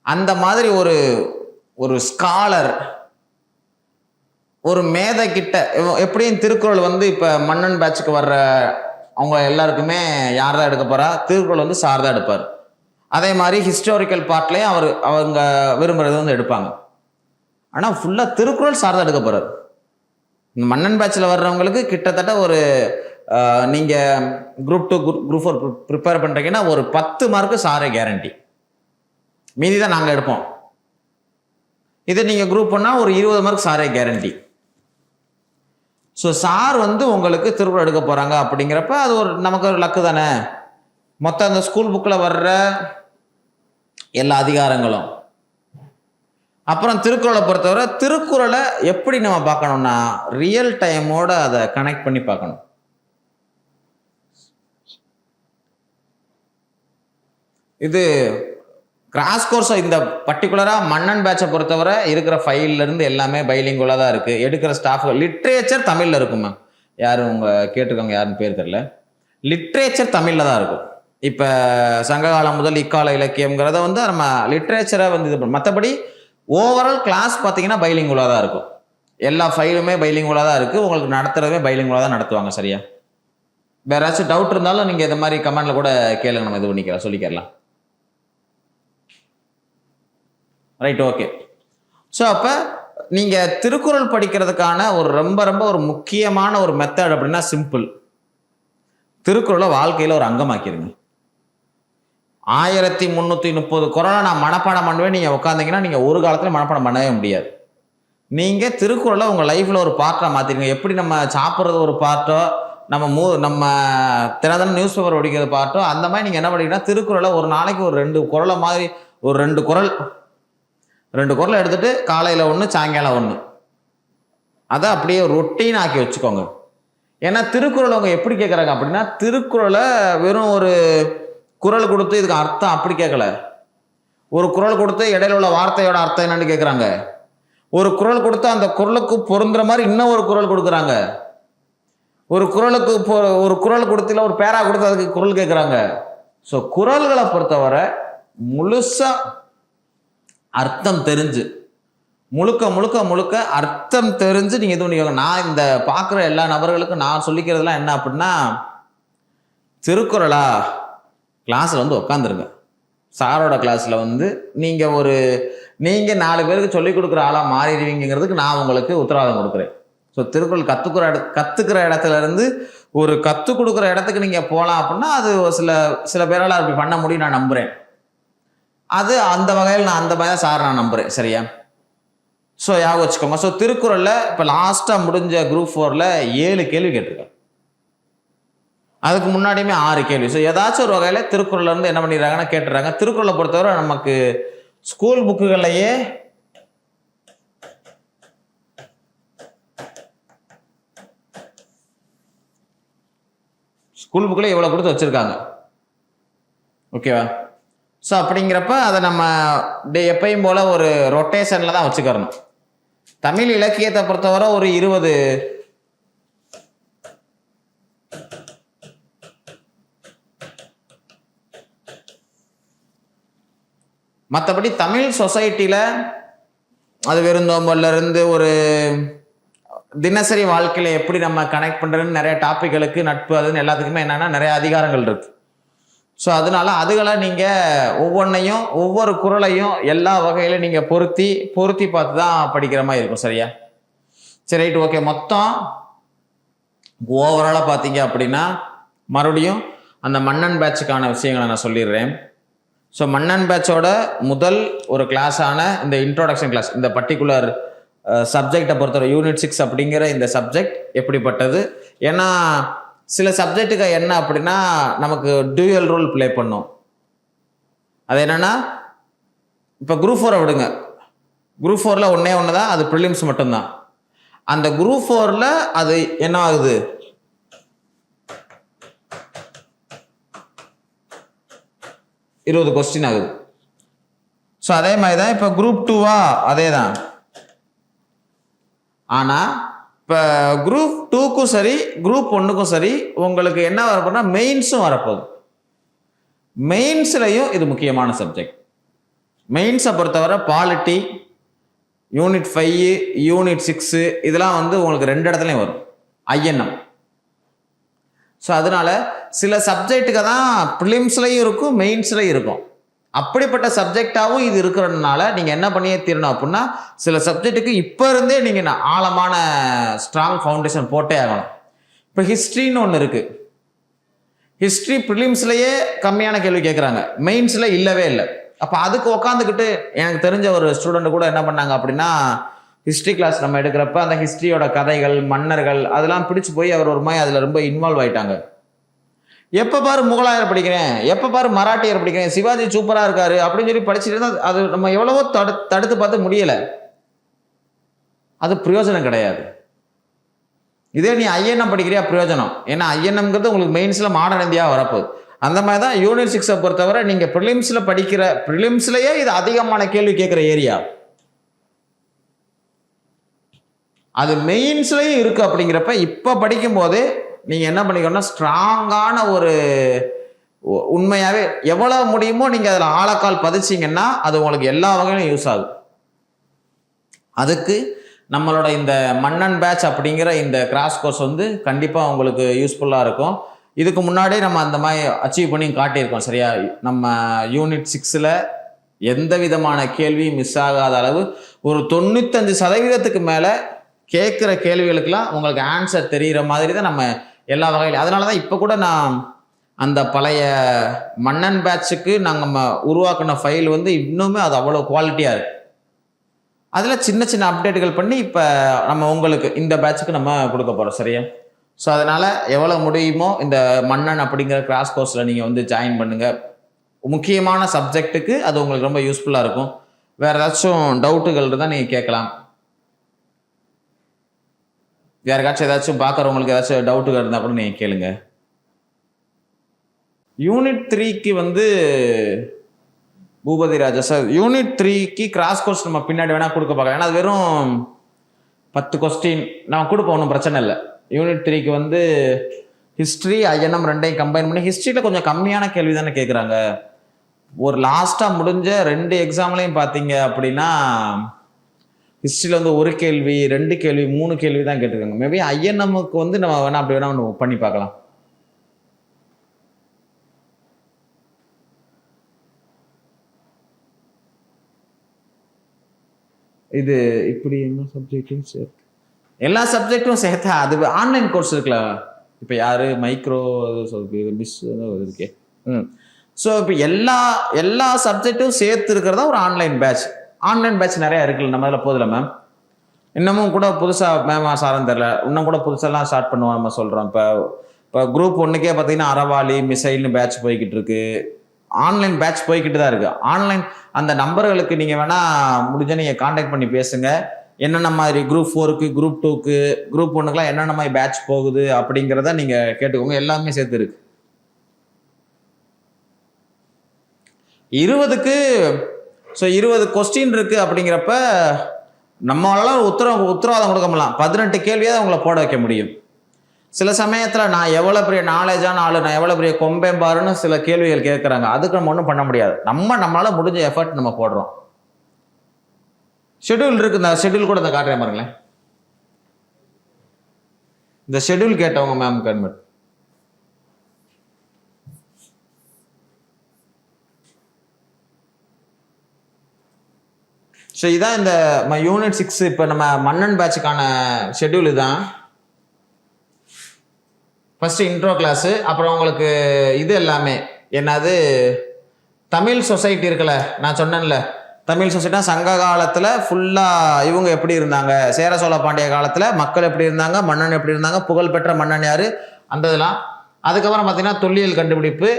அந்த மாதிரி ஒரு ஸ்காலர், ஒரு மேதை கிட்ட எப்படியும் திருக்குறள் வந்து இப்போ மன்னன் பேட்சுக்கு வர்ற அவங்க எல்லாருக்குமே யார் தான் எடுக்க போறா, திருக்குறள் வந்து சார் தான் எடுப்பார். அதே மாதிரி ஹிஸ்டாரிக்கல் பார்ட்லேயும் அவங்க விரும்புறது வந்து எடுப்பாங்க. ஆனால் ஃபுல்லாக திருக்குறள் சார் தான் எடுக்க போறார். இந்த மன்னன் பேட்சில் வர்றவங்களுக்கு கிட்டத்தட்ட ஒரு நீங்கள் குரூப் 2 குரூப் 4 ப்ரிப்பேர் பண்ணுறீங்கன்னா ஒரு 10 மார்க்கு சாரே கேரண்டி, மீதி தான் நாங்கள் எடுப்போம். இது நீங்கள் குரூப் 1 ஒரு 20 மார்க் சாரே கேரண்டி. ஸோ சார் வந்து உங்களுக்கு திருக்குறள் எடுக்க போகிறாங்க அப்படிங்கிறப்ப அது நமக்கு ஒரு லக்கு தானே. மொத்தம் அந்த ஸ்கூல் புக்கில் வர்ற எல்லா அதிகாரங்களும், அப்புறம் திருக்குறளை பொறுத்தவரை திருக்குறளை எப்படி நம்ம பார்க்கணும்னா ரியல் டைமோட அதை கனெக்ட் பண்ணி பார்க்கணும். இது கிராஸ் கோர்ஸ். இந்த பர்டிகுலராக மன்னன் பேட்சை பொறுத்தவரை இருக்கிற ஃபைல்லேருந்து எல்லாமே பைலிங்குலாக தான் இருக்குது. எடுக்கிற ஸ்டாஃப் லிட்ரேச்சர் தமிழில் இருக்குமா? யாரும் உங்கள் கேட்டிருக்கவங்க யாருன்னு பேர் தெரியல. லிட்ரேச்சர் தமிழில் தான் இருக்கும். இப்போ சங்ககாலம் முதல் இக்கால இலக்கியங்கிறத வந்து நம்ம லிட்ரேச்சரை வந்து இது பண்ண, மற்றபடி ஓவரால் கிளாஸ் பார்த்தீங்கன்னா பைலிங்குலாக தான் இருக்கும். எல்லா ஃபைலுமே பைலிங்குலாக தான் இருக்குது. உங்களுக்கு நடத்துகிறதுமே பைலிங்குலாக தான் நடத்துவாங்க. சரியா? வேற ஏதாச்சும் டவுட் இருந்தாலும் நீங்கள் இந்த மாதிரி கமெண்ட்ல கூட கேளுங்க, நம்ம இது பண்ணிக்கலாம், சொல்லிக்கலாம். Right, okay. ஸோ அப்போ நீங்கள் திருக்குறள் படிக்கிறதுக்கான ஒரு ரொம்ப ரொம்ப ஒரு முக்கியமான ஒரு மெத்தட் அப்படின்னா சிம்பிள். திருக்குறளை வாழ்க்கையில் ஒரு அங்கமாக்கிடுங்க. 1330 குறளை நான் மனப்பாடம் பண்ணுவேன் நீங்கள் உட்காந்தீங்கன்னா நீங்கள் ஒரு காலத்தில் மனப்பாடம் பண்ணவே முடியாது. நீங்கள் திருக்குறளை உங்கள் லைஃப்பில் ஒரு பார்ட்டாக மாற்றிடுங்க. எப்படி நம்ம சாப்பிட்றது ஒரு பார்ட்டோ, நம்ம தினதன நியூஸ் பேப்பர் படிக்கிறது பார்ட்டோ, அந்த மாதிரி நீங்கள் என்ன பண்ணிங்கன்னா திருக்குறளை ஒரு நாளைக்கு ஒரு 2 குறளை மாதிரி ஒரு 2 குறள் எடுத்துகிட்டு காலையில் 1 சாயங்காலம் 1 அதை அப்படியே ரொட்டீன் ஆக்கி வச்சுக்கோங்க. ஏன்னா திருக்குறள் அவங்க எப்படி கேட்குறாங்க அப்படின்னா, திருக்குறளை வெறும் ஒரு குறள் கொடுத்து இதுக்கு அர்த்தம் அப்படி கேட்கல. ஒரு குறள் கொடுத்து இடையில உள்ள வார்த்தையோட அர்த்தம் என்னன்னு கேட்குறாங்க. ஒரு குறள் கொடுத்து அந்த குறளுக்கு பொருந்துற மாதிரி இன்னும் ஒரு குறள் கொடுக்குறாங்க. ஒரு குறள் கொடுத்துல ஒரு பேரா கொடுத்து அதுக்கு குறள் கேட்குறாங்க. ஸோ குறள்களை பொறுத்தவரை முழுசா அர்த்தம் தெரிஞ்சு முழுக்க அர்த்தம் தெரிஞ்சு நீங்கள் இது பண்ணிக்கோங்க. நான் இந்த பார்க்குற எல்லா நபர்களுக்கும் நான் சொல்லிக்கிறதுலாம் என்ன அப்படின்னா, திருக்குறளா கிளாஸில் வந்து உட்காந்துருங்க. சாரோட கிளாஸில் வந்து நீங்கள் 4 பேருக்கு சொல்லிக் கொடுக்குற ஆளாக மாறிடுவீங்கிறதுக்கு நான் உங்களுக்கு உத்தரவாதம் கொடுக்குறேன். ஸோ திருக்குறள் கற்றுக்கிற இடத்துல இருந்து ஒரு கற்றுக் கொடுக்குற இடத்துக்கு நீங்கள் போகலாம் அப்படின்னா அது சில பேரால் அப்படி பண்ண முடியும் நான் நம்புகிறேன். அது அந்த வகையில் நான் அந்த மாதிரி சார் நான் நம்புகிறேன். சரியா? ஸோ ஞாபகம் வச்சுக்கோங்க. ஸோ திருக்குறளில் இப்போ லாஸ்ட்டாக முடிஞ்ச குரூப் 4ல் 7 கேள்வி கேட்டிருக்கேன். அதுக்கு முன்னாடியுமே 6 கேள்வி. ஸோ ஏதாச்சும் ஒரு வகையில் திருக்குறள்ல இருந்து என்ன பண்ணிடுறாங்கன்னா கேட்டுறாங்க. திருக்குறளை பொறுத்தவரை நமக்கு ஸ்கூல் புக்குகள்லையே இவ்வளோ கொடுத்து வச்சுருக்காங்க. ஓகேவா? ஸோ அப்படிங்கிறப்ப அதை நம்ம எப்பயும் போல் ஒரு ரொட்டேஷனில் தான் வச்சுக்கிறணும். தமிழ் இலக்கியத்தை பொறுத்தவரை ஒரு 20 மற்றபடி தமிழ் சொசைட்டியில் அது விருந்தோம்பல்லேருந்து ஒரு தினசரி வாழ்க்கையில் எப்படி நம்ம கனெக்ட் பண்ணுறதுன்னு நிறைய டாப்பிக்களுக்கு நட்பு அதுன்னு எல்லாத்துக்குமே என்னென்னா நிறைய அதிகாரங்கள் இருக்குது. ஸோ அதனால அதுகளை நீங்கள் ஒவ்வொரு குறளையும் எல்லா வகையிலும் நீங்கள் பொருத்தி பார்த்து தான் படிக்கிற மாதிரி இருக்கும். சரியா? சரி, ரைட், ஓகே. மொத்தம் ஓவராலாக பார்த்தீங்க அப்படின்னா மறுபடியும் அந்த மன்னன் பேட்சுக்கான விஷயங்களை நான் சொல்லிடுறேன். ஸோ மன்னன் பேட்சோட முதல் ஒரு கிளாஸான இந்த இன்ட்ரோடக்ஷன் கிளாஸ், இந்த பர்டிகுலர் சப்ஜெக்டை பொறுத்தவரை யூனிட் 6 அப்படிங்கிற இந்த சப்ஜெக்ட் எப்படிப்பட்டது. ஏன்னா சில சப்ஜெக்ட்டுக்கு என்ன அப்படின்னா நமக்கு டியூயல் ரோல் ப்ளே பண்ணும். அது என்னன்னா, இப்போ குரூப் 4 விடுங்க. குரூப் 4ல் ஒன்று தான், அது ப்ரிலிம்ஸ் மட்டும்தான். அந்த குரூப் 4ல் அது என்ன ஆகுது, இருபது கொஸ்டின் ஆகுது. ஸோ அதே மாதிரி தான் இப்போ குரூப் 2வா அதே தான். ஆனால் இப்போ குரூப் 2க்கும் சரி குரூப் 1க்கும் சரி உங்களுக்கு என்ன வரப்போனா மெயின்ஸும் வரப்போகுது. மெயின்ஸ்லையும் இது முக்கியமான சப்ஜெக்ட். மெயின்ஸை பொறுத்தவரை பாலிட்டி, யூனிட் 5, யூனிட் 6 இதெல்லாம் வந்து உங்களுக்கு 2 இடத்துலையும் வரும். ஐஎன்எம். ஸோ அதனால சில சப்ஜெக்ட்டுக்கு தான் ப்ரிலிம்ஸ்லையும் இருக்கும், மெயின்ஸ்லையும் இருக்கும். அப்படிப்பட்ட சப்ஜெக்டாகவும் இது இருக்கிறதுனால நீங்கள் என்ன பண்ணியே தீரணும் அப்படின்னா, சில சப்ஜெக்ட்டுக்கு இப்போ இருந்தே நீங்கள் ஆழமான ஸ்ட்ராங் ஃபவுண்டேஷன் போட்டே ஆகணும். இப்போ ஹிஸ்ட்ரின்னு ஒன்று இருக்குது. ஹிஸ்ட்ரி ப்ரிலிம்ஸ்லையே கம்மியான கேள்வி கேட்குறாங்க, மெயின்ஸில் இல்லவே இல்லை. அப்போ அதுக்கு உக்காந்துக்கிட்டு எனக்கு தெரிஞ்ச ஒரு ஸ்டூடெண்ட் கூட என்ன பண்ணாங்க அப்படின்னா, ஹிஸ்ட்ரி கிளாஸ் நம்ம எடுக்கிறப்ப அந்த ஹிஸ்ட்ரியோட கதைகள், மன்னர்கள் அதெல்லாம் பிடிச்சி போய் அவர் ஒரு மாதிரி அதில் ரொம்ப இன்வால்வ் ஆகிட்டாங்க. எப்போ பாரு முகலாயர் படிக்கிறேன், எப்போ பாரு மராட்டியர் படிக்கிறேன், சிவாஜி சூப்பராக இருக்காரு அப்படின்னு சொல்லி படிச்சுட்டு இருந்தால் அது நம்ம எவ்வளவோ தடுத்து பார்த்து முடியலை. அது பிரயோஜனம் கிடையாது. இதே நீ ஐஎன்எம் படிக்கிறியா பிரயோஜனம். ஏன்னா ஐஎன்எம்ங்கிறது உங்களுக்கு மெயின்ஸில் மாடர்ன் இந்தியாவாக வரப்போகுது. அந்த மாதிரி தான் யூனிட் 6 பொறுத்தவரை நீங்கள் ப்ரிலிம்ஸில் படிக்கிற ப்ரிலிம்ஸ்லேயே இது அதிகமான கேள்வி கேட்குற ஏரியா. அது மெயின்ஸ்லேயும் இருக்குது. அப்படிங்கிறப்ப இப்போ படிக்கும் போது நீங்கள் என்ன பண்ணிக்கணும்னா ஸ்ட்ராங்கான ஒரு உண்மையாகவே எவ்வளோ முடியுமோ நீங்கள் அதில் ஆழக்கால் பதிச்சிங்கன்னா அது உங்களுக்கு எல்லா வகையிலும் யூஸ் ஆகும். அதுக்கு நம்மளோட இந்த மன்னன் பேட்ச் அப்படிங்கிற இந்த கிராஷ் கோர்ஸ் வந்து கண்டிப்பாக உங்களுக்கு யூஸ்ஃபுல்லாக இருக்கும். இதுக்கு முன்னாடியே நம்ம அந்த மாதிரி அச்சீவ் பண்ணி காட்டியிருக்கோம். சரியா, நம்ம யூனிட் 6ல் எந்த விதமான கேள்வியும் மிஸ் ஆகாத அளவு ஒரு 95% மேலே கேட்குற கேள்விகளுக்கெல்லாம் உங்களுக்கு ஆன்சர் தெரிகிற மாதிரி தான் நம்ம எல்லா வகையிலும். அதனால தான் இப்போ கூட நான் அந்த பழைய மன்னன் பேட்சுக்கு நாங்கள் உருவாக்கின ஃபைல் வந்து இன்னுமே அது அவ்வளோ குவாலிட்டியாக இருக்குது. அதில் சின்ன சின்ன அப்டேட்டுகள் பண்ணி இப்போ நம்ம உங்களுக்கு இந்த பேட்சுக்கு நம்ம கொடுக்க போகிறோம். சரியா, ஸோ அதனால் எவ்வளோ முடியுமோ இந்த மன்னன் அப்படிங்கிற கிராஷ் கோர்ஸில் நீங்கள் வந்து ஜாயின் பண்ணுங்கள். முக்கியமான சப்ஜெக்ட்டுக்கு அது உங்களுக்கு ரொம்ப யூஸ்ஃபுல்லாக இருக்கும். வேறு ஏதாச்சும் டவுட்டுகள் இருந்தால் நீங்கள் கேட்கலாம். யாருக்காச்சும் ஏதாச்சும் பார்க்குறவங்களுக்கு ஏதாச்சும் டவுட்டுகள் இருந்தால் கூட நீங்கள் கேளுங்க. யூனிட் 3க்கு வந்து பூபதி ராஜா சார், யூனிட் 3க்கு கிராஸ் கோர்ஸ் நம்ம பின்னாடி வேணால் கொடுக்க பார்க்கலாம். ஏன்னா அது வெறும் 10 கொஸ்டின் நம்ம கொடுப்போம், ஒன்றும் பிரச்சனை இல்லை. யூனிட் 3க்கு வந்து ஹிஸ்ட்ரி ஐஎன்எம் ரெண்டையும் கம்பைன் பண்ணி ஹிஸ்ட்ரியில் கொஞ்சம் கம்மியான கேள்வி தானே கேட்குறாங்க. ஒரு லாஸ்ட்டாக முடிஞ்ச 2 எக்ஸாம்லையும் பார்த்தீங்க அப்படின்னா ஹிஸ்ட்ரியில் வந்து 1 கேள்வி 2 கேள்வி 3 கேள்வி தான் கேட்டிருக்காங்க. மேபி ஐஎன்எம்முக்கு வந்து நம்ம வேணா அப்படி வேணா ஒன்று பண்ணி பார்க்கலாம். இது இப்படி என்ன சப்ஜெக்டும் சேர்த்து எல்லா சப்ஜெக்டும் சேர்த்தா அது ஆன்லைன் கோர்ஸ் இருக்குல்ல. இப்போ யார் மைக்ரோ மிஸ் இருக்கே. ஸோ இப்போ எல்லா சப்ஜெக்டும் சேர்த்து இருக்கிறதா ஒரு ஆன்லைன் பேட்ச். ஆன்லைன் பேட்ச் நிறையா இருக்குல்ல நம்ம அதில் போதில்ல மேம். இன்னமும் கூட புதுசாக மேமா சாரம் தெரில, இன்னும் கூட புதுசாலாம் ஸ்டார்ட் பண்ணுவோம் நம்ம சொல்கிறோம். இப்போ குரூப் 1க்கே பார்த்தீங்கன்னா அறவாளி மிசைல்னு பேட்ச் போய்கிட்டு இருக்கு. ஆன்லைன் பேட்ச் போய்கிட்டு தான் இருக்குது. ஆன்லைன் அந்த நம்பர்களுக்கு நீங்கள் வேணால் முடிஞ்ச நீங்கள் காண்டாக்ட் பண்ணி பேசுங்க. என்னென்ன மாதிரி குரூப் 4க்கு குரூப் 2க்கு குரூப் 1க்குலாம் என்னென்ன மாதிரி பேட்ச் போகுது அப்படிங்கிறத நீங்கள் கேட்டுக்கோங்க. எல்லாமே சேர்த்து இருக்கு. 20க்கு ஸோ 20 கொஸ்டின் இருக்குது. அப்படிங்கிறப்ப நம்மளால உத்தரவாதம் கொடுக்க முடியலாம். 18 கேள்வியாவது அவங்கள போட வைக்க முடியும். சில சமயத்தில் நான் எவ்வளோ பெரிய நாலேஜான ஆளு, நான் எவ்வளோ பெரிய கொம்பேம்பாருன்னு சில கேள்விகள் கேட்குறாங்க. அதுக்கு நம்ம ஒன்றும் பண்ண முடியாது. நம்மளால முடிஞ்ச எஃபர்ட் நம்ம போடுறோம். ஷெட்யூல் இருக்கு. இந்த ஷெட்யூல் கூட இந்த காட்டுறேன் பாருங்களேன். இந்த ஷெட்யூல் கேட்டவங்க மேம் கன்வெர்ட். ஸோ இதான் இந்த யூனிட் 6 இப்போ நம்ம மன்னன் பேட்சுக்கான ஷெட்யூல். இதுதான் ஃபஸ்ட்டு இன்ட்ரோ கிளாஸு. அப்புறம் உங்களுக்கு இது எல்லாமே என்னது தமிழ் சொசைட்டி இருக்குல்ல, நான் சொன்னேன்ல தமிழ் சொசைட்டினா சங்க காலத்தில் ஃபுல்லாக இவங்க எப்படி இருந்தாங்க, சேர சோழ பாண்டிய காலத்தில் மக்கள் எப்படி இருந்தாங்க, மன்னன் எப்படி இருந்தாங்க, புகழ்பெற்ற மன்னன் யார், அந்த இதெல்லாம். அதுக்கப்புறம் பார்த்தீங்கன்னா தொல்லியல் கண்டுபிடிப்பு,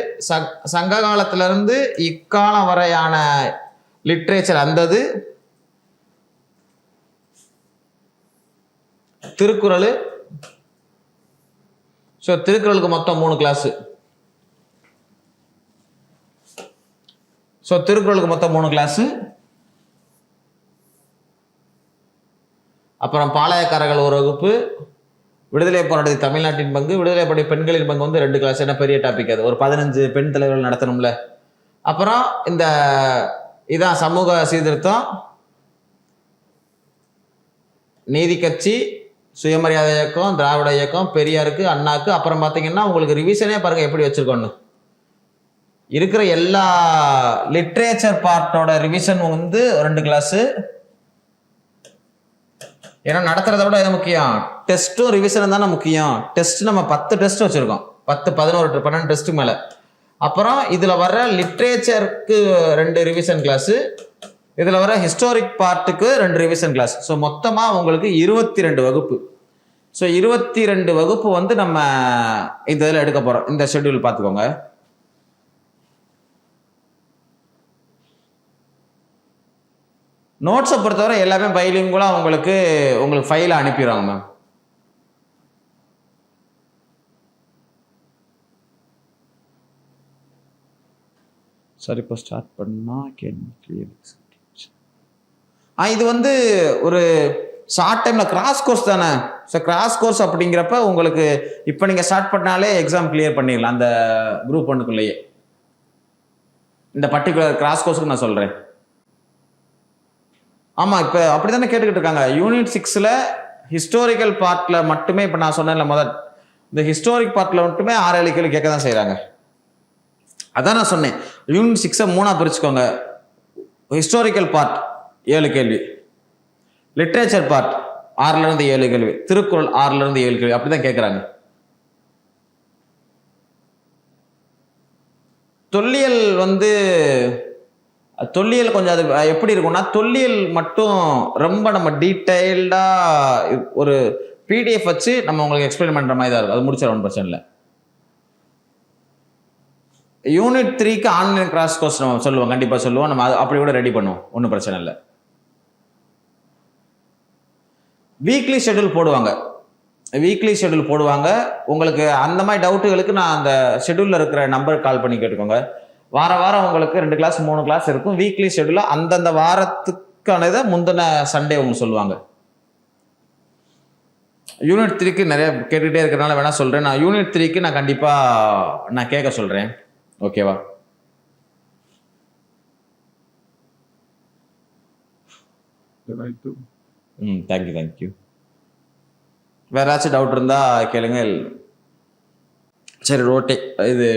சங்க காலத்திலேருந்து இக்காலம் வரையான லிட்ரேச்சர் அந்தது, திருக்குறள். ஸோ திருக்குறளுக்கு மொத்தம் 3 கிளாஸு. ஸோ திருக்குறளுக்கு மொத்தம் 3 கிளாஸு. அப்புறம் பாளையக்காரர்கள் ஒரு வகுப்பு, விடுதலை போராட்டத்தில் தமிழ்நாட்டின் பங்கு, விடுதலை போராட்ட பெண்களின் பங்கு வந்து 2 கிளாஸ். என்ன பெரிய டாபிக் அது, ஒரு 15 பெண் தலைவர்கள் நடத்தணும்ல. அப்புறம் இந்த இதான் சமூக சீர்திருத்தம், நீதி கட்சி, சுயமரியாதை இயக்கம், திராவிட இயக்கம், பெரியாருக்கு, அண்ணாக்கு. அப்புறம் பார்த்தீங்கன்னா உங்களுக்கு ரிவிஷனே பாருங்கள் எப்படி வச்சுருக்கோன்னு. இருக்கிற எல்லா லிட்ரேச்சர் பார்ட்டோட ரிவிஷன் வந்து 2 கிளாஸு. ஏன்னா நடத்துறத விட எது முக்கியம், டெஸ்ட்டும் ரிவிஷனும் தானே முக்கியம். டெஸ்ட் நம்ம 10 டெஸ்ட் வச்சுருக்கோம், 10, 11, 12 டெஸ்ட்டு மேலே. அப்புறம் இதில் வர்ற லிட்ரேச்சருக்கு 2 ரிவிஷன் கிளாஸு, இதில் வர ஹிஸ்டாரிக் பார்ட்டுக்கு 2 ரிவிஷன் கிளாஸ். ஸோ மொத்தமாக உங்களுக்கு 22 வகுப்பு. ஸோ 22 வகுப்பு வந்து நம்ம இந்த இதில் எடுக்க போகிறோம். இந்த ஷெட்யூல் பார்த்துக்கோங்க. நோட்ஸை பொறுத்தவரை எல்லாமே பைலிங்குலாக உங்களுக்கு ஃபைலை அனுப்பிடுவாங்க மேம். சரி, இப்போ ஸ்டார்ட் பண்ணால் இது வந்து ஒரு ஷார்ட் டைமில் கிராஸ் கோர்ஸ் தானே. ஸோ கிராஸ் கோர்ஸ் அப்படிங்கிறப்ப உங்களுக்கு இப்போ நீங்கள் ஸ்டார்ட் பண்ணாலே எக்ஸாம் கிளியர் பண்ணிடலாம் அந்த குரூப் 1க்குள்ளேயே. இந்த பர்டிகுலர் கிராஸ் கோர்ஸுக்கு நான் சொல்கிறேன். ஆமாம், இப்போ அப்படி தானே கேட்டுக்கிட்டு இருக்காங்க. யூனிட் 6ல் ஹிஸ்டாரிக்கல் பார்ட்டில் மட்டுமே, இப்போ நான் சொன்னேன்ல இந்த ஹிஸ்டாரிக் பார்ட்டில் மட்டுமே 6-7 கேள்வி கேட்க தான் செய்கிறாங்க. அதான் நான் சொன்னேன், யூனிட் 6-ஐ 3ஆக பிரிச்சுக்கோங்க. ஹிஸ்டாரிக்கல் பார்ட் 7 கேள்வி, லிட்ரேச்சர் பார்ட் 6-7 கேள்வி, திருக்குறள் 6-7 கேள்வி, அப்படிதான் கேட்குறாங்க. தொல்லியல் தொல்லியல் கொஞ்சம் அது எப்படி இருக்கும்னா, தொல்லியல் மட்டும் ரொம்ப நம்ம டீட்டெயில்டாக ஒரு பிடிஎஃப் வச்சு நம்ம உங்களுக்கு எக்ஸ்பிளைன் பண்ணுற மாதிரி தான் இருக்கும். அது முடிச்சிட ஒன்றும் பிரச்சனை இல்லை. யூனிட் 3க்கு ஆன்லைன் கிராஸ் கோர்ஸ் நம்ம சொல்லுவோம், கண்டிப்பாக சொல்லுவோம். நம்ம அப்படி கூட ரெடி பண்ணுவோம், ஒன்றும் பிரச்சனை இல்லை. வீக்லி ஷெட்யூல் போடுவாங்க. உங்களுக்கு அந்த மாதிரி டவுட்டுகளுக்கு நான் அந்த ஷெட்யூலில் இருக்கிற நம்பருக்கு கால் பண்ணி கேட்டுக்கோங்க. வாரம் உங்களுக்கு 2 கிளாஸ் 3 கிளாஸ் இருக்கும். வீக்லி ஷெட்யூலில் அந்தந்த வாரத்துக்கானதை முந்தின சண்டே உங்களுக்கு சொல்லுவாங்க. யூனிட் 3க்கு நிறைய கேட்டுகிட்டே இருக்கிறனால வேணா சொல்கிறேன். நான் யூனிட் 3க்கு நான் கண்டிப்பாக நான் கேட்க சொல்கிறேன். ஓகேவா? தேங்க்யூ. வேற ஏதாச்சும் டவுட் இருந்தா கேளுங்க. சரி, இது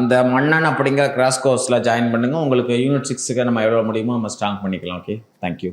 இந்த மன்னன் அப்படிங்கிற கிராஸ் கோர்ஸில் ஜாயின் பண்ணுங்க. உங்களுக்கு யூனிட் 6க்கு நம்ம எவ்வளோ முடியுமோ நம்ம ஸ்ட்ராங் பண்ணிக்கலாம். Okay, thank you.